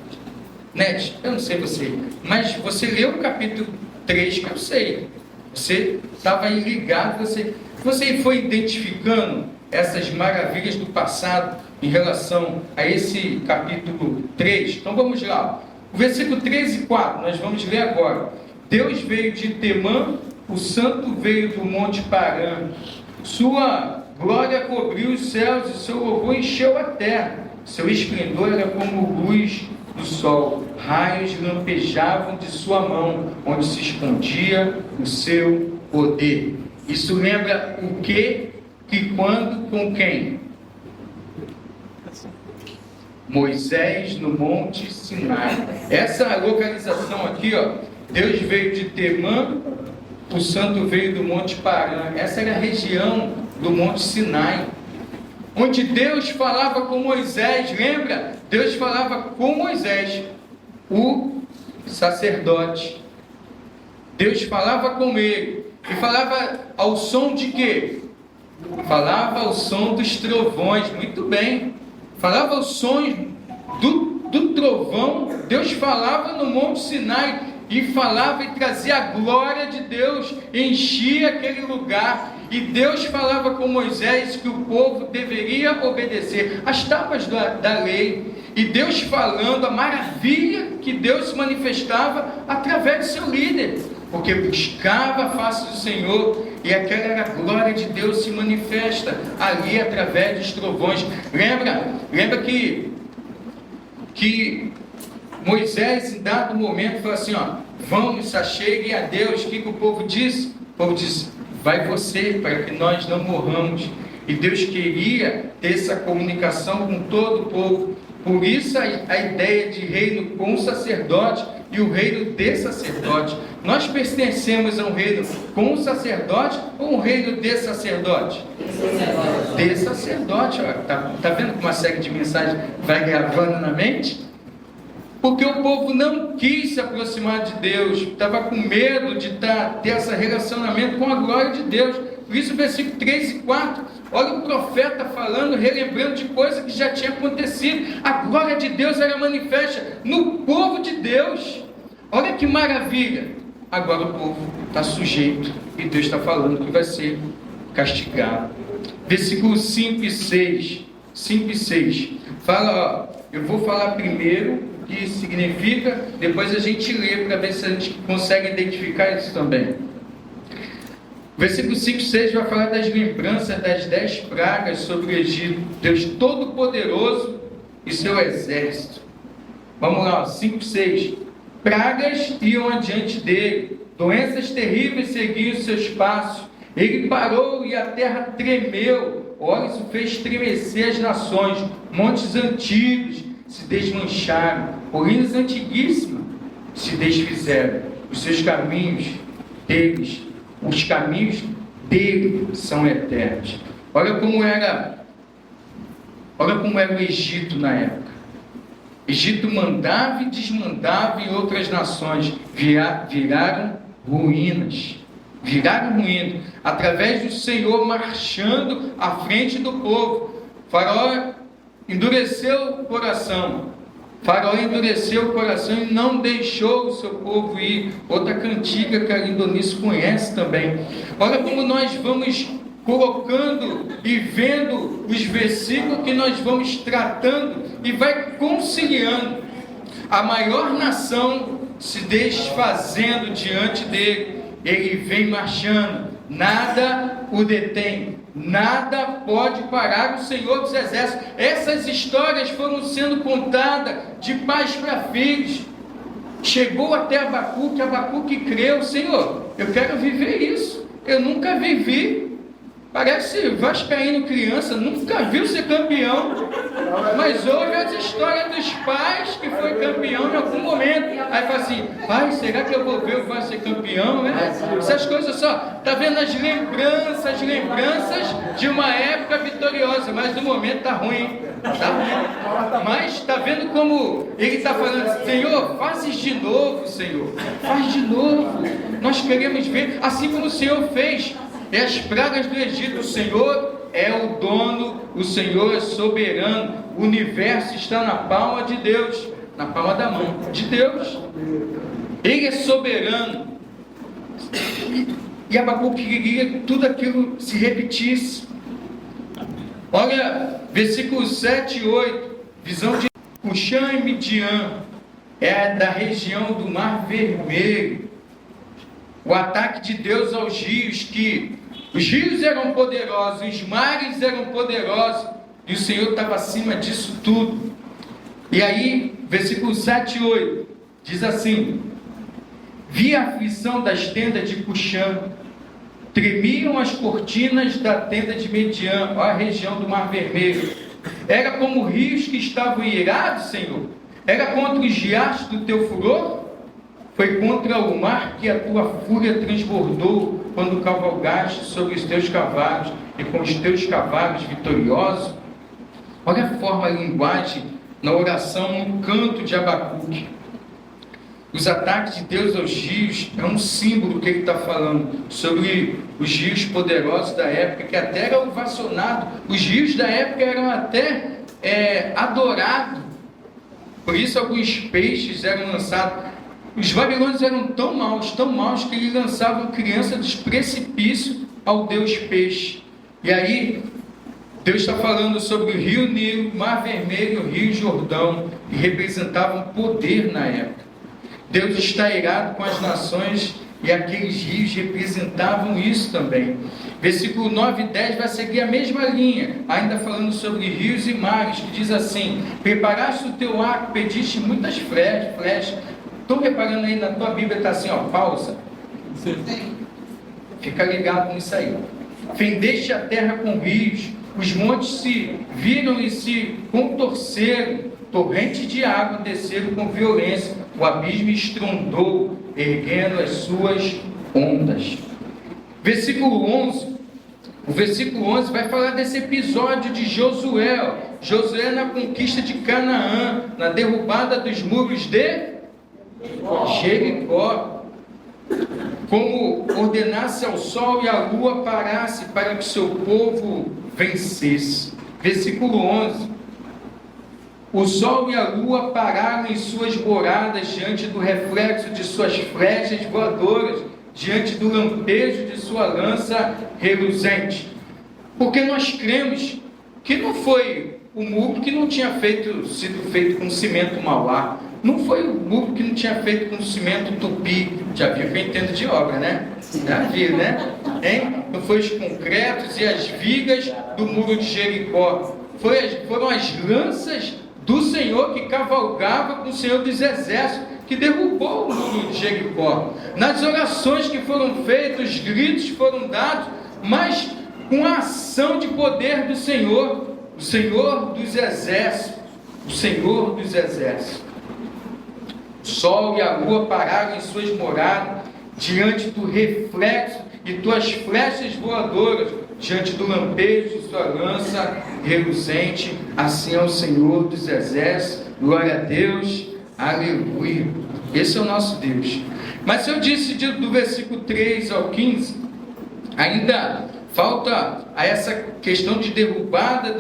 Net, eu não sei você, mas você leu o capítulo 3 que eu sei. Você estava aí ligado, você foi identificando essas maravilhas do passado em relação a esse capítulo 3. Então vamos lá. O versículo 3 e 4, nós vamos ler agora. Deus veio de Temã, o santo veio do monte Parã. Sua glória cobriu os céus e seu louvor encheu a terra. Seu esplendor era como luz do sol. Raios lampejavam de sua mão, onde se escondia o seu poder. Isso lembra o quê? Que quando, com quem? Moisés no monte Sinai. Essa localização aqui, Deus veio de Temã, o santo veio do monte Parã. Essa era a região do monte Sinai, onde Deus falava com Moisés. Lembra? Deus falava com Moisés, o sacerdote. Deus falava com ele, e falava ao som de quê? Falava ao som dos trovões. Muito bem, falava ao som do trovão. Deus falava no monte Sinai, e falava e trazia a glória de Deus, enchia aquele lugar. E Deus falava com Moisés que o povo deveria obedecer as tábuas da lei. E Deus falando a maravilha que Deus se manifestava através do seu líder, porque buscava a face do Senhor, e aquela era a glória de Deus se manifesta ali através dos trovões. Lembra que Moisés, em dado momento, falou assim: vamos, se acheguem a Deus. O que o povo disse? O povo disse: vai você, para que nós não morramos. E Deus queria ter essa comunicação com todo o povo. Por isso a ideia de reino com sacerdote e o reino de sacerdote. Nós pertencemos a um reino com sacerdote ou um reino de sacerdote? De sacerdote. Tá vendo como uma série de mensagens vai gravando na mente? Porque o povo não quis se aproximar de Deus, estava com medo de ter esse relacionamento com a glória de Deus. Por isso, versículo 3 e 4, olha o profeta falando, relembrando de coisas que já tinha acontecido. A glória de Deus era manifesta no povo de Deus. Olha que maravilha. Agora o povo está sujeito, e Deus está falando que vai ser castigado. Versículos 5 e 6. 5 e 6. Fala, eu vou falar primeiro que significa, depois a gente lê para ver se a gente consegue identificar isso também. Versículo 5 e 6 vai falar das lembranças das 10 pragas sobre o Egito, Deus Todo-Poderoso e seu exército. Vamos lá, 5 e 6. Pragas iam adiante dele, doenças terríveis seguiam seus passos. Ele parou e a terra tremeu. Olha, isso fez estremecer as nações. Montes antigos se desmancharam, colinas antiguíssimas se desfizeram. Os seus caminhos deles, os caminhos dele são eternos. Olha como era o Egito na época. Egito mandava e desmandava em outras nações, viraram ruínas, através do Senhor marchando à frente do povo. Faraó endureceu o coração e não deixou o seu povo ir. Outra cantiga que a Lindonice conhece também. Olha como nós vamos colocando e vendo os versículos que nós vamos tratando e vai conciliando. A maior nação se desfazendo diante dele, ele vem marchando, nada o detém, nada pode parar o Senhor dos Exércitos. Essas histórias foram sendo contadas de pais para filhos. Chegou até Abacuque creu: Senhor, eu quero viver isso, eu nunca vivi. Parece vascaíno criança, nunca viu ser campeão, mas ouve as histórias dos pais que foi campeão em algum momento. Aí fala assim: pai, será que eu vou ver o Vasco ser campeão, né? Essas coisas só, tá vendo as lembranças de uma época vitoriosa, mas no momento tá ruim, mas tá vendo como ele está falando: Senhor, fazes de novo, Senhor, faz de novo, nós queremos ver, assim como o Senhor fez as pragas do Egito. O Senhor é o dono, o Senhor é soberano, o universo está na palma de Deus, na palma da mão de Deus. Ele é soberano. E Abacuque queria que tudo aquilo se repetisse. Olha, versículos 7 e 8, visão de Cuxã e Midian, é da região do Mar Vermelho. O ataque de Deus aos rios, que os rios eram poderosos, os mares eram poderosos, e o Senhor estava acima disso tudo. E aí, versículos 7 e 8, diz assim: vi a aflição das tendas de Cuxã, tremiam as cortinas da tenda de Midian, a região do Mar Vermelho. Era como rios que estavam irados, Senhor. Era contra os riachos do teu furor? Foi contra o mar que a tua fúria transbordou, quando cavalgaste sobre os teus cavalos, e com os teus cavalos vitoriosos. Olha a forma, a linguagem na oração, no canto de Abacuque. Os ataques de Deus aos rios é um símbolo que ele está falando sobre os rios poderosos da época, que até eram ovacionados. Os rios da época eram até adorados. Por isso alguns peixes eram lançados. Os babilônios eram tão maus, que eles lançavam crianças dos precipícios ao Deus peixe. E aí, Deus está falando sobre o rio Nilo, Mar Vermelho, o rio Jordão, que representavam poder na época. Deus está irado com as nações, e aqueles rios representavam isso também. Versículo 9 e 10 vai seguir a mesma linha, ainda falando sobre rios e mares, que diz assim: preparaste o teu arco, pediste muitas flechas. Estou reparando aí na tua Bíblia, está assim, pausa. Fica ligado nisso aí. Fendeste a terra com rios, os montes se viram e se contorceram, torrentes de água desceram com violência, o abismo estrondou, erguendo as suas ondas. Versículo 11. O versículo 11 vai falar desse episódio de Josué na conquista de Canaã, na derrubada dos muros de Jericó, como ordenasse ao sol e à lua parasse para que seu povo vencesse. Versículo 11: o sol e a lua pararam em suas moradas diante do reflexo de suas flechas voadoras, diante do lampejo de sua lança reluzente. Porque nós cremos que não foi o muro que não tinha sido feito com cimento mauá, não foi o muro que não tinha feito com cimento tupi. Já viu que eu entendo de obra, né? Já viu, né? Não foi os concretos e as vigas do muro de Jericó. Foram as lanças do Senhor que cavalgava com o Senhor dos Exércitos, que derrubou o muro de Jericó. Nas orações que foram feitas, os gritos foram dados, mas com a ação de poder do Senhor, o Senhor dos Exércitos, o Senhor dos Exércitos. O sol e a lua pararam em suas moradas, diante do reflexo e tuas flechas voadoras, diante do lampejo de sua lança reluzente. Assim é o Senhor dos exércitos. Glória a Deus, aleluia. Esse é o nosso Deus. Mas eu disse do versículo 3 ao 15, ainda falta a essa questão de derrubada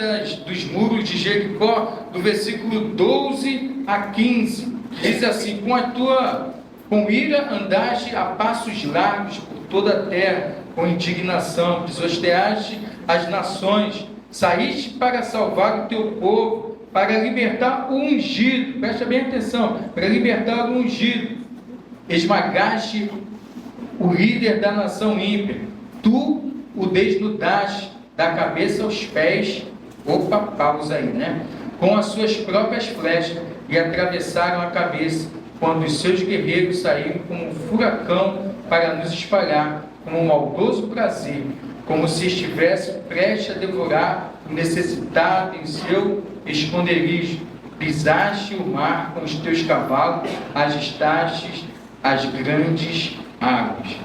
dos muros de Jericó, do versículo 12 a 15, que diz assim: com ira andaste a passos largos por toda a terra, com indignação, pisoteaste as nações, saíste para salvar o teu povo, para libertar o ungido, presta bem atenção, para libertar o ungido, esmagaste o líder da nação ímpia, tu o desnudaste da cabeça aos pés, opa, pausa aí, né? Com as suas próprias flechas, e atravessaram a cabeça, quando os seus guerreiros saíram como um furacão para nos espalhar, como um maldoso prazer, como se estivesse prestes a devorar o necessitado em seu esconderijo. Pisaste o mar com os teus cavalos, agistaste as grandes águas.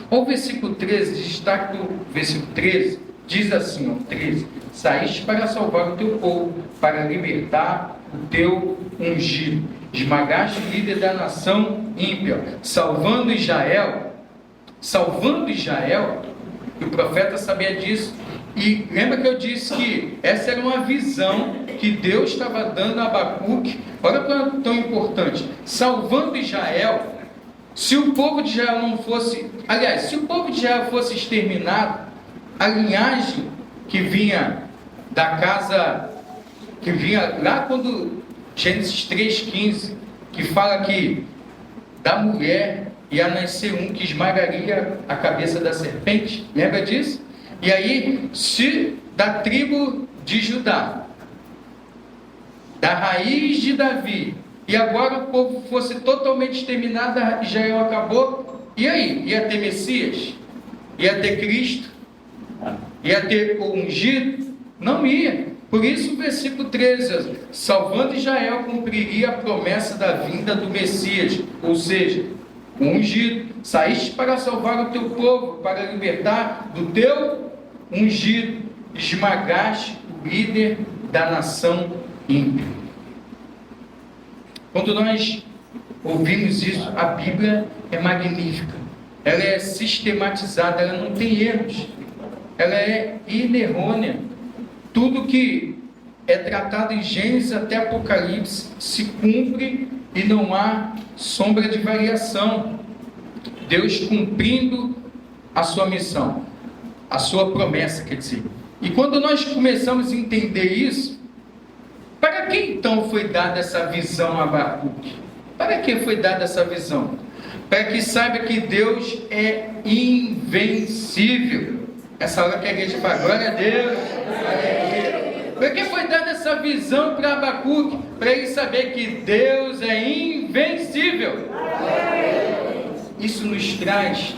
O versículo 13, destaque do versículo 13, diz assim, 13: saíste para salvar o teu povo, para libertar o teu ungido, esmagaste o líder da nação ímpia, salvando Israel, e o profeta sabia disso. E lembra que eu disse que essa era uma visão que Deus estava dando a Abacuque. Olha quanto tão importante, salvando Israel. Se o povo de Israel não fosse, aliás, se o povo de Israel fosse exterminado, a linhagem que vinha da casa, que vinha lá quando Gênesis 3,15, que fala que da mulher ia nascer um que esmagaria a cabeça da serpente, lembra disso? E aí, se da tribo de Judá, da raiz de Davi, e agora o povo fosse totalmente exterminado, Israel acabou, e aí? Ia ter Messias? Ia ter Cristo? Ia ter o ungido? Não ia. Por isso o versículo 13, salvando Israel, cumpriria a promessa da vinda do Messias, ou seja, o ungido. Saíste para salvar o teu povo, para libertar do teu ungido, esmagaste o líder da nação ímpia. Quando nós ouvimos isso, a Bíblia é magnífica, ela é sistematizada, ela não tem erros, ela é inerrônea. Tudo que é tratado em Gênesis até Apocalipse se cumpre e não há sombra de variação. Deus cumprindo a sua missão, a sua promessa, quer dizer. E quando nós começamos a entender isso, para que então foi dada essa visão a Abacuque? Para que foi dada essa visão? Para que saiba que Deus é invencível. Essa hora que a igreja fala, glória a Deus. Para que foi dada essa visão para Abacuque? Para ele saber que Deus é invencível. Isso nos traz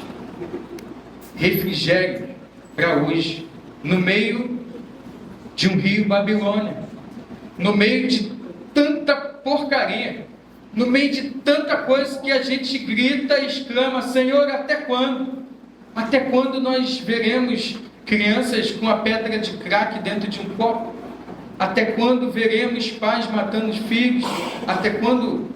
refrigério para hoje, no meio de um rio Babilônia, no meio de tanta porcaria, no meio de tanta coisa que a gente grita e exclama: Senhor, até quando? Até quando nós veremos crianças com a pedra de crack dentro de um copo? Até quando veremos pais matando os filhos? Até quando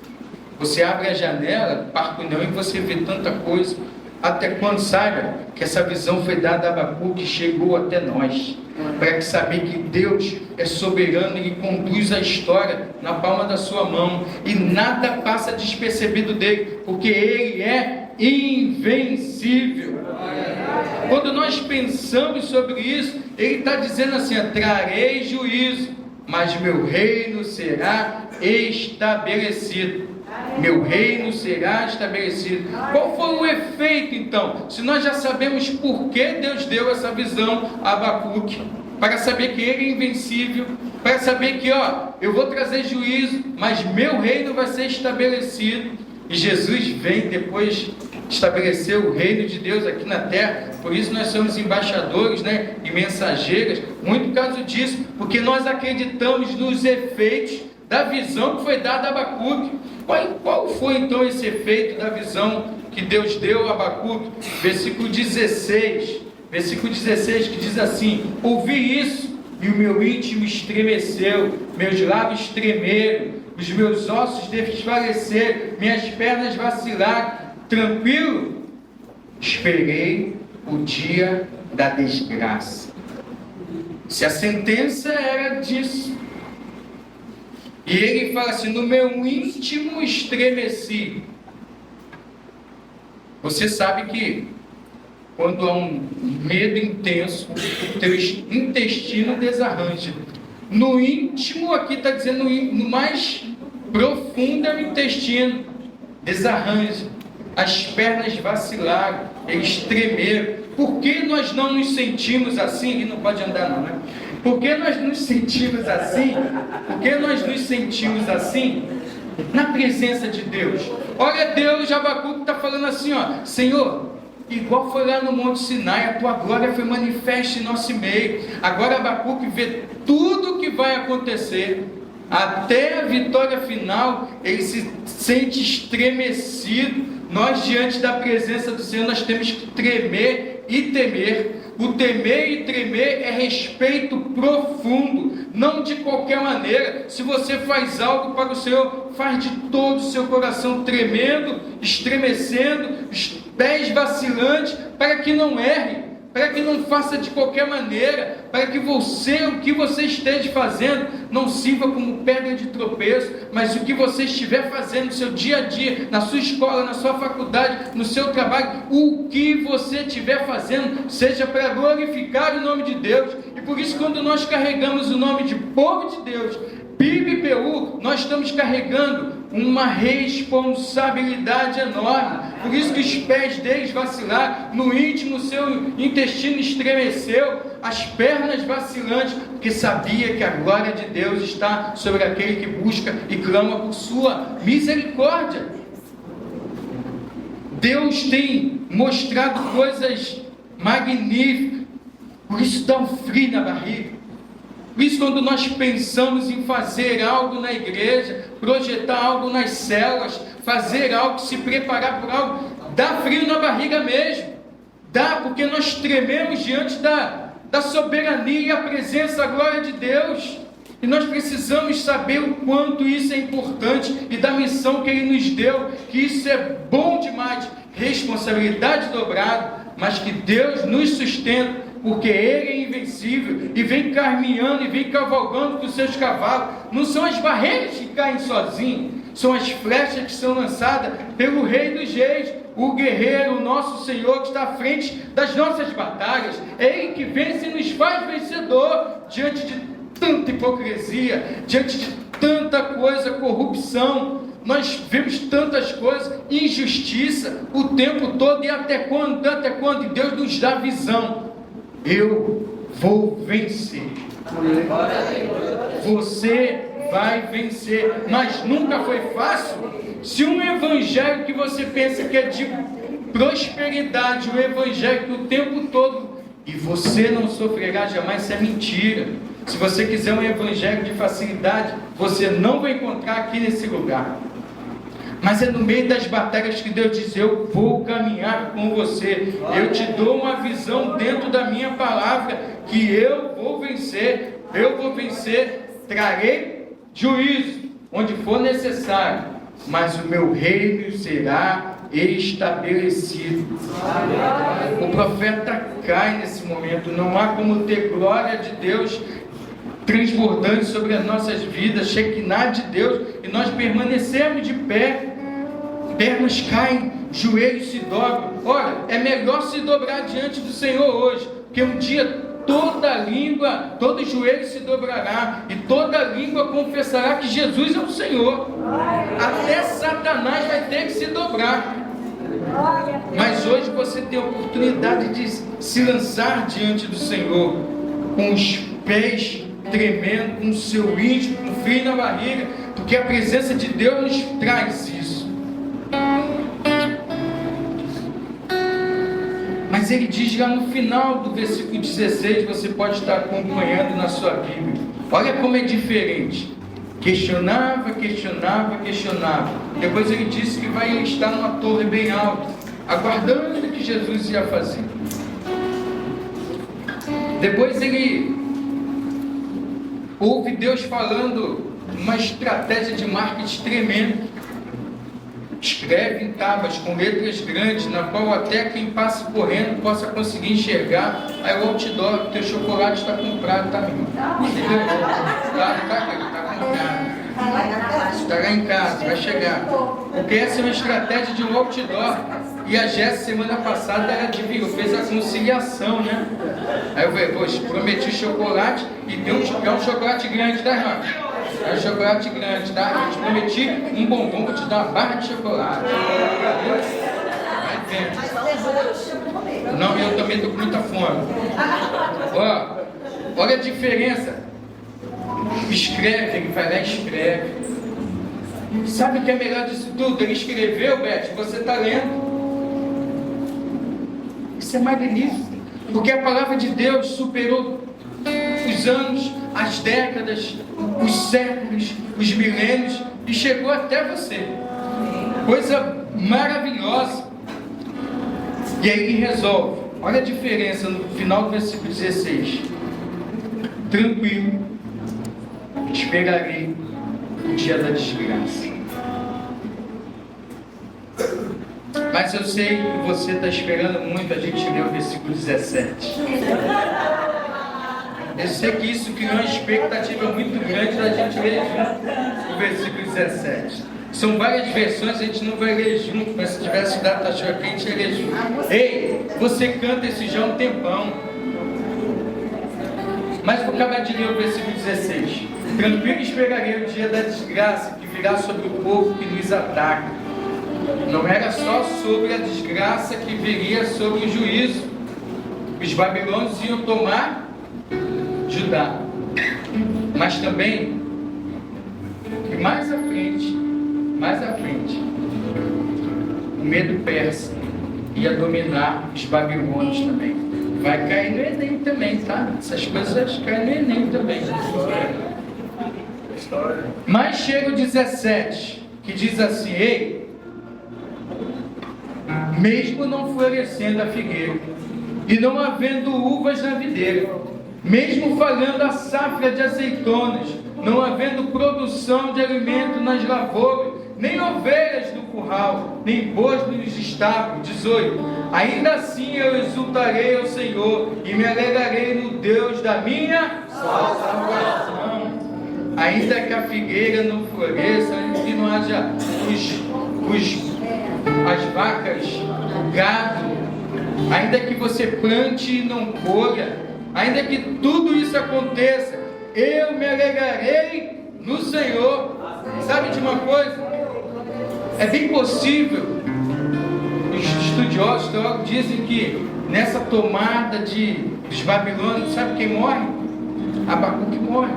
você abre a janela, parcunhão, e você vê tanta coisa? Até quando? Saiba que essa visão foi dada a Abacuque, chegou até nós, para que saber que Deus é soberano e conduz a história na palma da sua mão, e nada passa despercebido dele, porque ele é invencível. Quando nós pensamos sobre isso, ele está dizendo assim: trarei juízo, mas meu reino será estabelecido. Meu reino será estabelecido. Qual foi o efeito então? Se nós já sabemos por que Deus deu essa visão a Abacuque, para saber que ele é invencível, para saber que eu vou trazer juízo, mas meu reino vai ser estabelecido. E Jesus vem depois estabelecer o reino de Deus aqui na terra. Por isso nós somos embaixadores, e mensageiros, muito por causa disso, porque nós acreditamos nos efeitos da visão que foi dada a Abacuque. Qual foi então esse efeito da visão que Deus deu a Abacuque? Versículo 16 versículo 16, que diz assim: ouvi isso e o meu íntimo estremeceu, meus lábios tremeram, os meus ossos desfaleceram, minhas pernas vacilaram. Tranquilo, esperei o dia da desgraça. Se a sentença era disso, e ele fala assim: no meu íntimo estremeci. Você sabe que quando há um medo intenso, o teu intestino desarranja. No íntimo, aqui está dizendo no mais profundo é o intestino, desarranja. As pernas vacilaram, eles tremeram. Por que nós não nos sentimos assim? E não pode andar não, né? Por que nós nos sentimos assim? Por que nós nos sentimos assim? Na presença de Deus. Olha, Deus, Abacuque está falando assim, ó: Senhor, igual foi lá no Monte Sinai, a tua glória foi manifesta em nosso meio. Agora Abacuque vê tudo o que vai acontecer, até a vitória final. Ele se sente estremecido. Nós, diante da presença do Senhor, nós temos que tremer e temer. O temer e tremer é respeito profundo, não de qualquer maneira. Se você faz algo para o Senhor, faz de todo o seu coração, tremendo, estremecendo, os pés vacilantes, para que não erre, para que não faça de qualquer maneira, para que o que você esteja fazendo não sirva como pedra de tropeço, mas o que você estiver fazendo no seu dia a dia, na sua escola, na sua faculdade, no seu trabalho, o que você estiver fazendo, seja para glorificar o nome de Deus. E por isso, quando nós carregamos o nome de povo de Deus, PIB-PU, nós estamos carregando uma responsabilidade enorme. Por isso que os pés deles vacilaram, no íntimo seu intestino estremeceu, as pernas vacilantes, porque sabia que a glória de Deus está sobre aquele que busca e clama por sua misericórdia. Deus tem mostrado coisas magníficas, por isso dá um frio na barriga. Por isso, quando nós pensamos em fazer algo na igreja, projetar algo nas células, fazer algo, se preparar por algo, dá frio na barriga mesmo. Dá, porque nós trememos diante da soberania e a presença, a glória de Deus. E nós precisamos saber o quanto isso é importante e da missão que Ele nos deu, que isso é bom demais, responsabilidade dobrada, mas que Deus nos sustenta, porque Ele é invencível e vem caminhando e vem cavalgando com os seus cavalos. Não são as barreiras que caem sozinhos, são as flechas que são lançadas pelo Rei dos Reis, o guerreiro, o nosso Senhor, que está à frente das nossas batalhas. É Ele que vence e nos faz vencedor diante de tanta hipocrisia, diante de tanta coisa, corrupção. Nós vemos tantas coisas, injustiça o tempo todo. E até quando? Até quando? E Deus nos dá visão. Eu vou vencer. Você vai vencer. Mas nunca foi fácil. Se um evangelho que você pensa que é de prosperidade, um evangelho que o tempo todo, e você não sofrerá jamais, isso é mentira. Se você quiser um evangelho de facilidade, você não vai encontrar aqui nesse lugar. Mas é no meio das batalhas que Deus diz: eu vou caminhar com você, eu te dou uma visão dentro da minha palavra, que eu vou vencer, trarei juízo onde for necessário, mas o meu reino será estabelecido. O profeta cai nesse momento. Não há como ter glória de Deus transbordante sobre as nossas vidas, Shekinah de Deus, e nós permanecemos de pé. Pernas caem, joelhos se dobram. Olha, é melhor se dobrar diante do Senhor hoje, porque um dia toda língua, todo joelho se dobrará, e toda língua confessará que Jesus é o Senhor. Até Satanás vai ter que se dobrar. Mas hoje você tem a oportunidade de se lançar diante do Senhor, com os pés tremendo, com o seu íntimo, com frio na barriga, porque a presença de Deus nos traz isso. Mas ele diz lá no final do versículo 16, você pode estar acompanhando na sua Bíblia. Olha como é diferente. Questionava. Depois ele disse que vai estar numa torre bem alta, aguardando o que Jesus ia fazer. Depois ele ouve Deus falando uma estratégia de marketing tremenda. Escreve em tábuas com letras grandes, na qual até quem passe correndo possa conseguir enxergar. Aí o outdoor, teu chocolate está comprado, tá, meu irmão? Entendeu? Tá comprado. Estará em casa, vai chegar. Porque essa é uma estratégia de um outdoor. E a Jéssica, semana passada, ela fez a conciliação, né? Aí eu falei, poxa, prometi chocolate e deu um chocolate grande, tá, irmão? É um chocolate grande, tá? Eu te prometi um bombom, vou te dar uma barra de chocolate. Vai vendo. Não, eu também estou com muita fome. Ó, olha a diferença. Escreve, ele vai lá e escreve. Sabe o que é melhor disso tudo? Ele escreveu, Beth, você está lendo. Isso é magnífico. Porque a palavra de Deus superou os anos, as décadas, os séculos, os milênios e chegou até você. Coisa maravilhosa. E aí ele resolve. Olha a diferença no final do versículo 16. Tranquilo, esperarei o dia da desgraça. Mas eu sei que você está esperando muito a gente ler o versículo 17. Eu sei que isso criou uma expectativa muito grande da gente ler junto o versículo 17. São várias versões, a gente não vai ler junto, mas se tivesse data aqui, a gente ia ler junto. Ei, você canta esse já há um tempão. Mas vou acabar de ler o versículo 16. Tranquilo esperarei o dia da desgraça que virá sobre o povo que nos ataca. Não era só sobre a desgraça que viria sobre o juízo. Os babilônios iam tomar Judá, mas também que mais à frente, o medo persa ia dominar os babilônios também. Vai cair no Enem também, tá? Essas coisas caem no Enem também. Mas chega o 17, que diz assim: ei, mesmo não florescendo a figueira e não havendo uvas na videira, mesmo falhando a safra de azeitonas, não havendo produção de alimento nas lavouras, nem ovelhas no curral, nem bois nos estábulos. 18. Ainda assim eu exultarei ao Senhor e me alegrarei no Deus da minha salvação. Ainda que a figueira não floresça, ainda que não haja as vacas, o gado, ainda que você plante e não colha, ainda que tudo isso aconteça, eu me alegrarei no Senhor. Sabe de uma coisa? É bem possível, os estudiosos teólogos dizem que nessa tomada dos babilônios, sabe quem morre? Abacuque morre.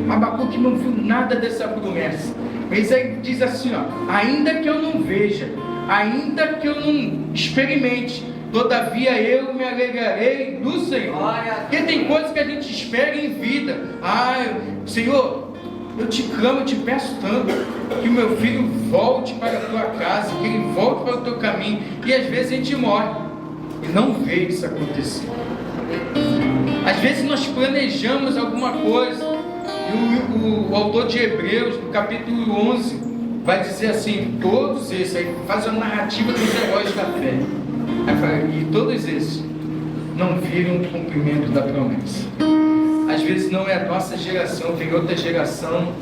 Abacuque não viu nada dessa promessa. Mas aí diz assim, ó: ainda que eu não veja, ainda que eu não experimente, todavia eu me alegrarei no Senhor. Porque tem coisas que a gente espera em vida. Senhor, eu te clamo, eu te peço tanto que o meu filho volte para a tua casa, que ele volte para o teu caminho. E às vezes a gente morre e não vê isso acontecer. Às vezes nós planejamos alguma coisa. E o autor de Hebreus, no capítulo 11, vai dizer assim: todos esses, aí faz uma narrativa dos heróis da fé. Aí fala, e todos esses não viram o cumprimento da promessa. Às vezes não é a nossa geração, tem outra geração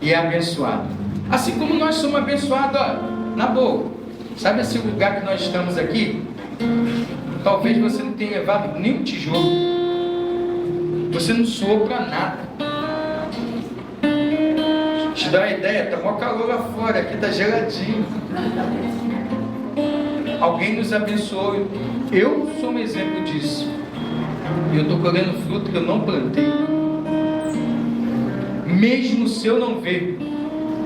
e é abençoado. Assim como nós somos abençoados, ó, na boa. Sabe esse lugar que nós estamos aqui? Talvez você não tenha levado nem um tijolo. Você não soou para nada. Te dá uma ideia, tá mó calor lá fora, aqui tá geladinho. Alguém nos abençoou. Eu sou um exemplo disso. E eu estou colhendo fruto que eu não plantei. Mesmo se eu não ver,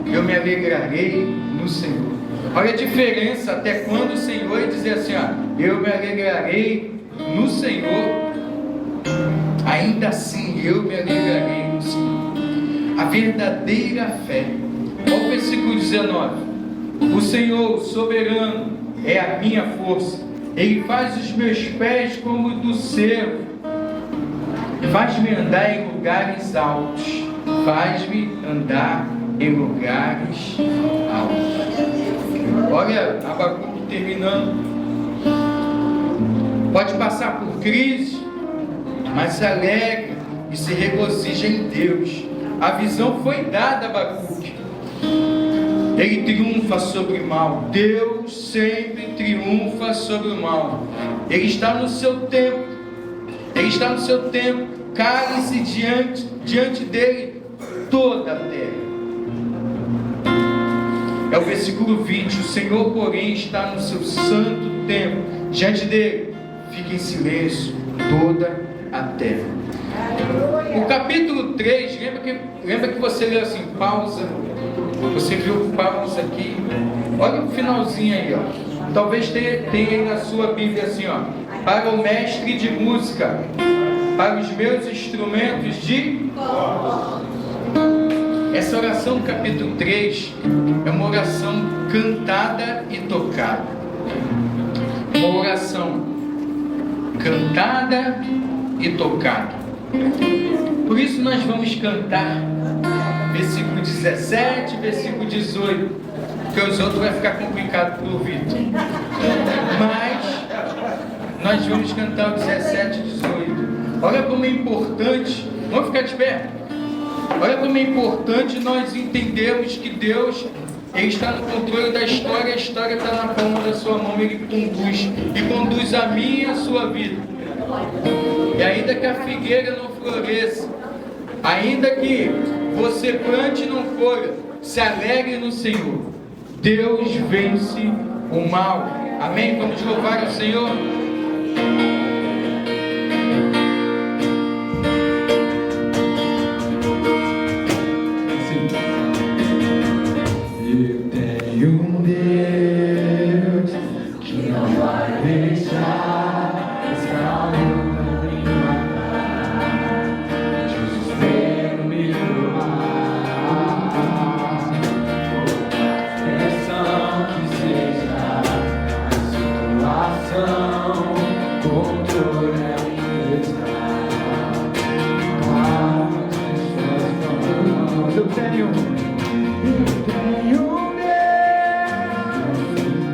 eu me alegrarei no Senhor. Olha a diferença até quando o Senhor ia dizer assim, ó: eu me alegrarei no Senhor. Ainda assim eu me alegrarei no Senhor. A verdadeira fé. Olha o versículo 19. O Senhor, o soberano, é a minha força. Ele faz os meus pés como o do cervo Faz-me andar em lugares altos. Faz-me andar em lugares altos. Olha, Abacuque terminando. Pode passar por crise, mas se alegra e se regozija em Deus. A visão foi dada a Abacuque. Ele triunfa sobre o mal. Deus sempre triunfa sobre o mal. Ele está no seu tempo. Ele está no seu tempo. Cale-se diante dele toda a terra. É o versículo 20. O Senhor, porém, está no seu santo templo. Diante dele, fica em silêncio toda a terra. O capítulo 3, lembra que você leu assim, pausa. Você viu pausa aqui. Olha o finalzinho aí, ó. Talvez tenha aí na sua Bíblia assim, ó. Para o mestre de música, para os meus instrumentos de... Essa oração do capítulo 3 é uma oração cantada e tocada. Uma oração cantada e tocada. Por isso nós vamos cantar versículo 17, versículo 18, porque os outros vai ficar complicado para o Vitor. Mas nós vamos cantar o 17 e 18. Olha como é importante. Vamos ficar de pé. Olha como é importante nós entendermos que Deus, Ele está no controle da história. A história está na palma da sua mão. Ele conduz a minha e a sua vida. E ainda que a figueira não floresça, ainda que você plante e não colha, se alegre no Senhor. Deus vence o mal. Amém? Vamos louvar o Senhor. Eu tenho um Deus que não vai deixar essa luta me matar, desespero me domar, pressão que seja a situação, controle ainda está. Eu tenho um Deus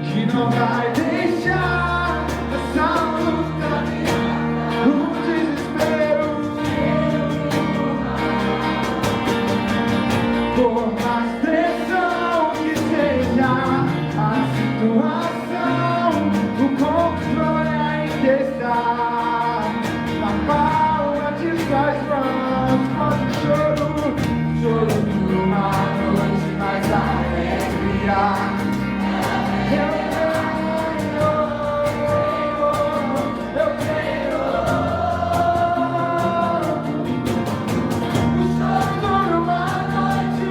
que não vai deixar essa luta no desespero. Por mais pressão que seja a situação, o controle ainda está na palma de suas mãos. Pode choro por uma noite, mas alegria. Eu creio. O choro por uma noite,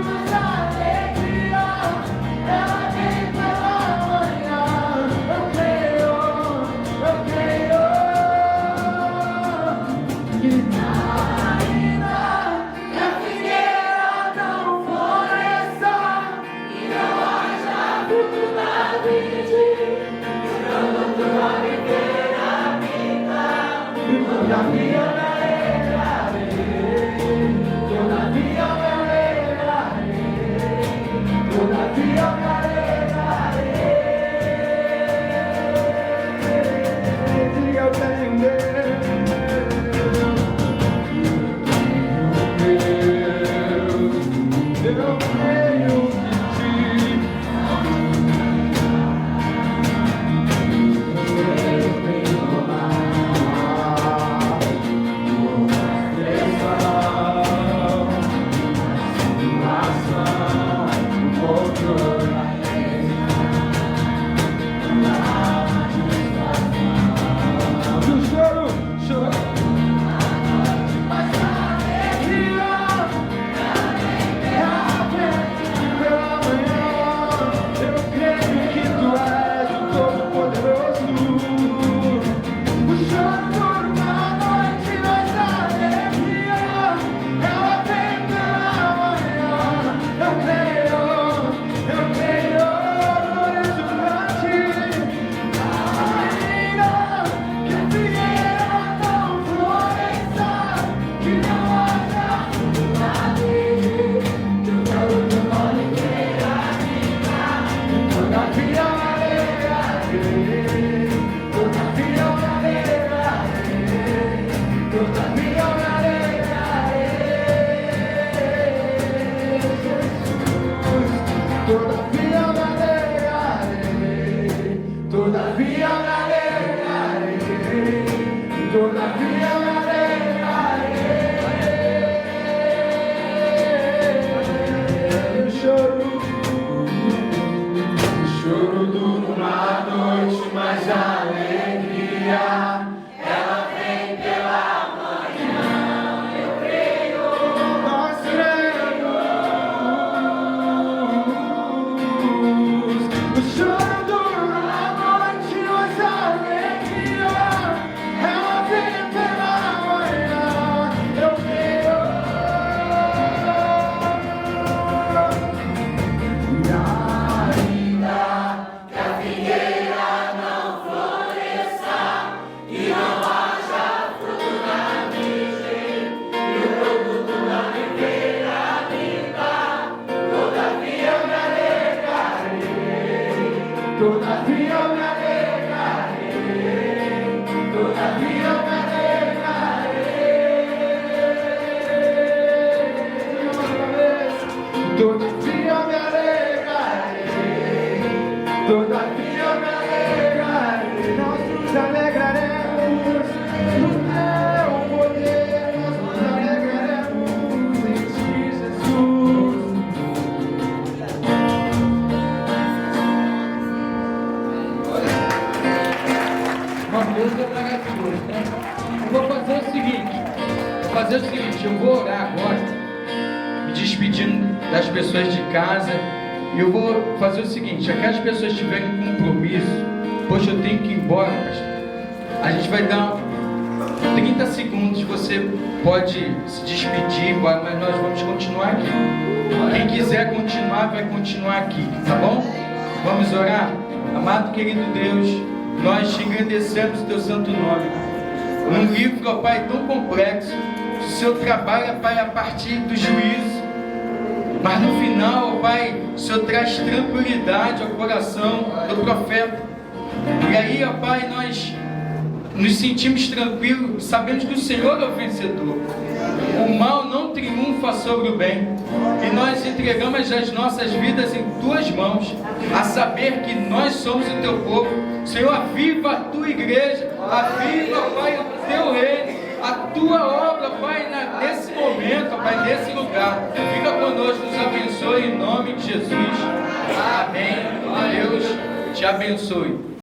mas alegria. Ela vem pela manhã. Eu creio. Eu Todavia eu me alegrarei, todavia eu me alegrarei. Todavia eu me alegrarei, todavia eu me alegrarei. Nós nos alegraremos no teu poder, nós nos alegraremos em ti, Jesus. Deus é maravilhoso, né? Eu vou fazer o seguinte, eu vou orar agora, me despedindo das pessoas de casa, e eu vou fazer o seguinte, aquelas pessoas que tiverem compromisso, poxa, eu tenho que ir embora, pastor. A gente vai dar 30 segundos, você pode se despedir, mas nós vamos continuar aqui. Quem quiser continuar, vai continuar aqui, tá bom? Vamos orar? Amado querido Deus, nós te agradecemos o teu santo nome. Um livro, ó Pai, tão complexo. O Senhor trabalha, Pai, a partir do juízo. Mas no final, ó Pai, o Senhor traz tranquilidade ao coração do profeta. E aí, ó Pai, nós nos sentimos tranquilos, sabemos que o Senhor é o vencedor. O mal não triunfa sobre o bem. E nós entregamos as nossas vidas em tuas mãos, a saber que nós somos o teu povo. Senhor, aviva a tua igreja, aviva, Pai, o teu reino, a tua obra, Pai, nesse momento, Pai, nesse lugar. Fica conosco, nos abençoe em nome de Jesus. Amém. Deus te abençoe.